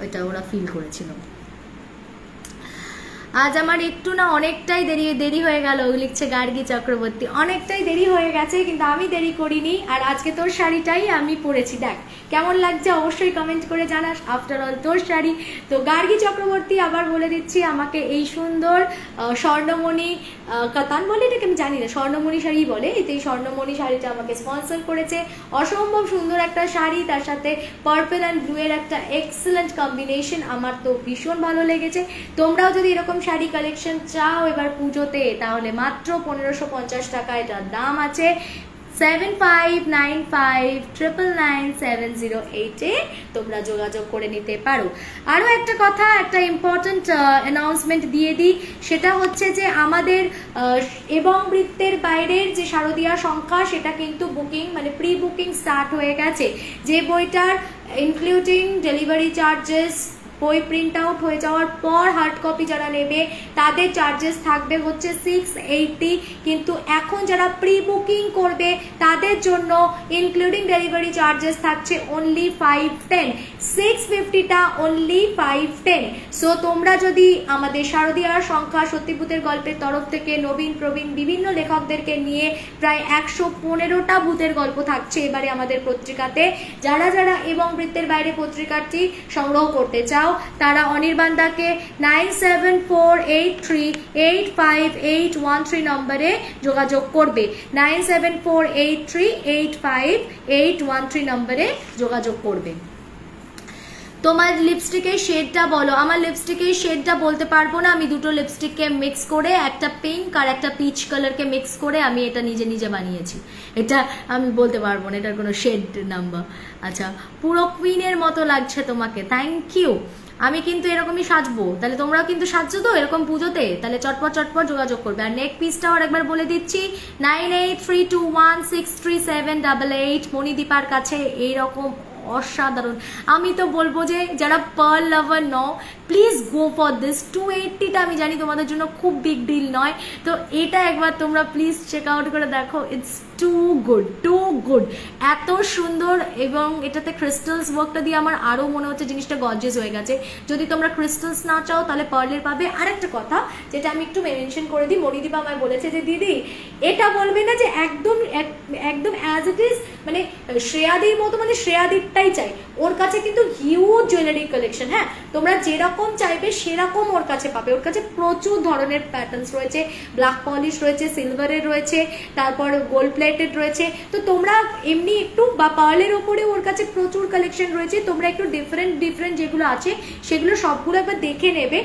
এটা ওরা ফিল করেছিল। আজ আমার একটু না অনেকটাই দেরি হয়ে গেল, লিখছে গার্গী চক্রবর্তী। অনেকটাই দেরি হয়ে গেছে কিন্তু আমি দেরি করিনি, আর আজকে তোর শাড়িটাই আমি পরেছি। দেখ কেমন লাগছে অবশ্যই কমেন্ট করে জানাস, আফটার অল তোর শাড়ি। তো গার্গী চক্রবর্তী আবার বলে দিচ্ছি আমাকে এই সুন্দর স্বর্ণমণি কাতান বলে, এটাকে আমি জানি না, স্বর্ণমণি শাড়ি বলে, এই স্বর্ণমণি শাড়িটা আমাকে স্পন্সর করেছে। অসম্ভব সুন্দর একটা শাড়ি, তার সাথে পার্পল অ্যান্ড ব্লু এর একটা এক্সেলেন্ট কম্বিনেশন, আমার তো ভীষণ ভালো লেগেছে। তোমরাও যদি এরকম শাড়ি কালেকশন চাও এবার পুজোতে, তাহলে মাত্র 1550 টাকা এটার দাম আছে। 7595999708 তোমরা যোগাযোগ করে নিতে পারো। আরো একটা কথা, একটা ইম্পর্টেন্ট অ্যানাউন্সমেন্ট দিয়ে দিই, সেটা হচ্ছে যে আমাদের এবং বৃত্তের বাইরের যে শারদীয়া সংখ্যা সেটা কিন্তু বুকিং মানে প্রি বুকিং স্টার্ট হয়ে গেছে। যে বইটার ইনক্লুডিং ডেলিভারি চার্জেস, বই প্রিন্ট আউট হয়ে যাওয়ার পর হার্ড কপি যারা নেবে তাদের চার্জেস থাকবে হচ্ছে 680, কিন্তু এখন যারা প্রি বুকিং করবে তাদের জন্য ইনক্লুডিং ডেলিভারি চার্জেস থাকছে অনলি 510, 650টা অনলি 510। সো তোমরা যদি আমাদের শারদীয়ার সংখ্যা সত্যিভূতের গল্পের তরফ থেকে নবীন প্রবীণ বিভিন্ন লেখকদেরকে নিয়ে প্রায় 115টা ভূতের গল্প থাকছে এবারে আমাদের পত্রিকাতে, যারা যারা এবং বৃত্তের বাইরে পত্রিকাটি সংগ্রহ করতে চাও তারা অনির্বাণদাকে 9748385813 নম্বরে যোগাযোগ করবে। 9748385813 নম্বরে যোগাযোগ করবে। তোমার লিপস্টিকের শেডটা বলো। আমার লিপস্টিকের শেডটা বলতে পারবো না, আমি দুটো লিপস্টিককে মিক্স করে একটা পিঙ্ক আর একটা পিচ কালারকে মিক্স করে আমি এটা নিজে নিজে বানিয়েছি, এটা আমি বলতে পারবো না এটার কোনো শেড নাম্বার। আচ্ছা, পুরো কুইনের মতো লাগছে তোমাকে, থ্যাংক ইউ। আমি কিন্তু এরকমই সাজবো, তাহলে তোমরাও কিন্তু সাজছো তো এরকম পুজোতে, তাহলে চটপট চটপট যোগাযোগ করবে। আর নেক পিসটাও আরেকবার বলে দিচ্ছি 9832163788 মণিদীপার কাছে এইরকম অসাধারণ। আমি তো বলবো যে যারা পার্ল লাভার নও প্লিজ গো ফর দিস। 280টা আমি জানি তোমাদের জন্য খুব বিগ ডিল নয়, তো এটা একবার তোমরা প্লিজ চেক আউট করে দেখো, ইটস টু গুড, এত সুন্দর। এবং এটাতে ক্রিস্টালস ওয়ার্কটা দিয়ে আমার আরো মনে হচ্ছে জিনিসটা গর্জিয়াস হয়ে গেছে। যদি তোমরা ক্রিস্টালস না চাও তাহলে পার্লের পাবে। আরেকটা কথা যেটা আমি একটু মেনশন করে দিই, মণিদীপা আমায় বলেছে যে দিদি এটা বলবে না যে একদম অ্যাজ ইট ইজ মানে শ্রেয়াদির মতো, মানে শ্রেয়াদিরটাই চাই। ওর কাছে কিন্তু হিউজ জুয়েলারি কালেকশন, হ্যাঁ তোমরা যেরকম চাইবে সেরকম ওর কাছে পাবে। ওর কাছে প্রচুর ধরনের প্যাটার্নস রয়েছে, ব্ল্যাক পলিশ রয়েছে, সিলভারের রয়েছে, তারপর গোল্ড প্লেটেড রয়েছে। তো তোমরা এমনি একটু বা পার্লের ওপরে ওর কাছে প্রচুর কালেকশন রয়েছে, তোমরা একটু ডিফারেন্ট যেগুলো আছে সেগুলো সবগুলো একবার দেখে নেবে।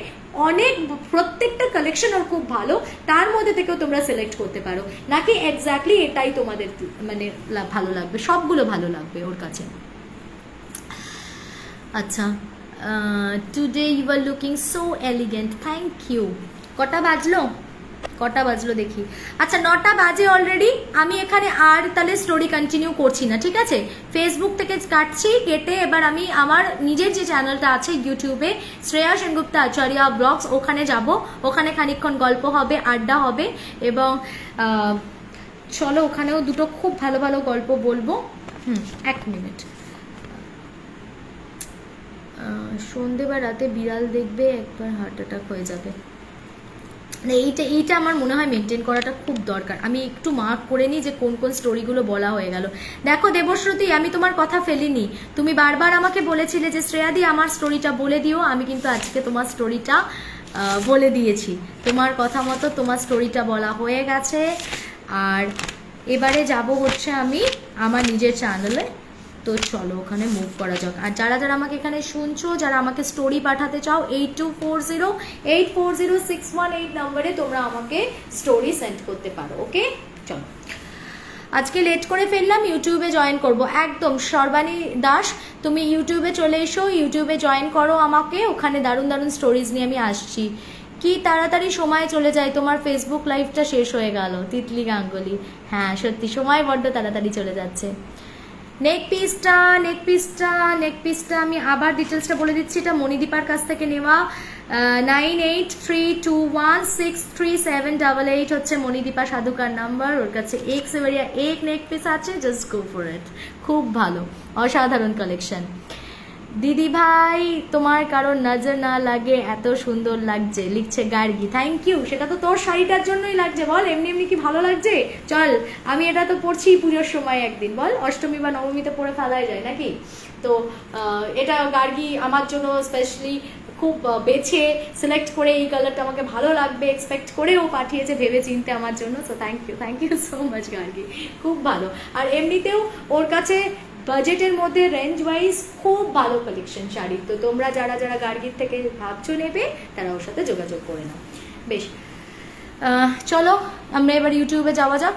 অনেক প্রত্যেকটা কালেকশন ওর খুব ভালো, তার মধ্যে থেকেও তোমরা সিলেক্ট করতে পারো, নাকি এক্স্যাক্টলি এটাই তোমাদের মানে ভালো লাগবে, সবগুলো ভালো লাগবে ওর কাছে। আচ্ছা, today you are looking so elegant, thank you. কটা বাজলো দেখি। আচ্ছা 9টা বাজে অলরেডি। আমি এখানে আর তাহলে স্টোরি কন্টিনিউ করছি না, ঠিক আছে? ফেসবুক থেকে কাটছি, কেটে এবার আমি আমার নিজের যে চ্যানেলটা আছে ইউটিউবে শ্রেয়া সেনগুপ্ত আচার্য ব্লগস, ওখানে যাব। ওখানে খানিকক্ষণ গল্প হবে, আড্ডা হবে, এবং চলো ওখানেও দুটো খুব ভালো ভালো গল্প বলবো। এক মিনিট। সন্ধে বা রাতে বিড়াল দেখবে একবার হার্ট অ্যাটাক হয়ে যাবে। এইটা আমার মনে হয় মেনটেন করাটা খুব দরকার। আমি একটু মার্ক করে নিই যে কোন কোন স্টোরিগুলো বলা হয়ে গেল। দেখো দেবশ্রুতি, আমি তোমার কথা ফেলিনি। তুমি বারবার আমাকে বলেছিলে যে শ্রেয়াদি আমার স্টোরিটা বলে দিও, আমি কিন্তু আজকে তোমার স্টোরিটা বলে দিয়েছি। তোমার কথা মতো তোমার স্টোরিটা বলা হয়ে গেছে। আর এবারে যাব হচ্ছে আমি আমার নিজের চ্যানেলে, তো চলো ওখানে মুভ করা যাক। আর যারা যারা আমাকে এখানে শুনছো, যারা আমাকে স্টোরি পাঠাতে চাও 8240840618 নম্বরে তোমরা আমাকে স্টোরি সেন্ড করতে পারো। ওকে, চলো আজকে লেট করে ফেললাম, ইউটিউবে জয়েন করব একদম। সর্বাণী দাস, তুমি ইউটিউবে চলে এসো, ইউটিউবে জয়েন করো আমাকে, ওখানে দারুণ দারুণ স্টোরিজ নিয়ে আমি আসছি। কি তাড়াতাড়ি সময় চলে যায়, তোমার ফেসবুক লাইভটা শেষ হয়ে গেল। তিতলি গাঙ্গুলি, হ্যাঁ সত্যি সময় বড্ড তাড়াতাড়ি চলে যাচ্ছে। নেক পিসটা আমি আবার ডিটেলসটা বলে দিচ্ছি, এটা মণিদীপার কাছ থেকে নেওয়া। 9832163788 হচ্ছে মণিদীপা সাধুকার নাম্বার, ওর কাছে এক সে বাড়িয়া এক নেক পিস আছে, জাস্ট গো ফর ইট, খুব ভালো অসাধারণ কালেকশন। দিদি ভাই তোমার কারণ নজর না লাগে, এত সুন্দর লাগছে, লিখছে গার্গী। থ্যাংক ইউ, সেটা তো তোর শাড়িটার জন্যই লাগছে বল, এমনি এমনি কি ভালো লাগছে? চল, আমি এটা তো পরছি পুজোর সময় একদিন, বল অষ্টমী বা নবমীতে পরে ফেলাই যায় নাকি? তো এটা গার্গী আমার জন্য স্পেশালি খুব বেছে সিলেক্ট করে এই কালারটা আমাকে ভালো লাগবে এক্সপেক্ট করেও পাঠিয়েছে ভেবে চিনতে আমার জন্য। So thank you so much Gargi, খুব ভালো। আর এমনিতেও ওর কাছে বাজেটের মধ্যে রেঞ্জ ওয়াইজ খুব ভালো কালেকশন শাড়ি, তো তোমরা যারা যারা গার্গীর থেকে ভাবছো নেবে তারা ওর সাথে যোগাযোগ করে নাও। বেশ, চলো আমরা এবার ইউটিউবে যাওয়া যাক।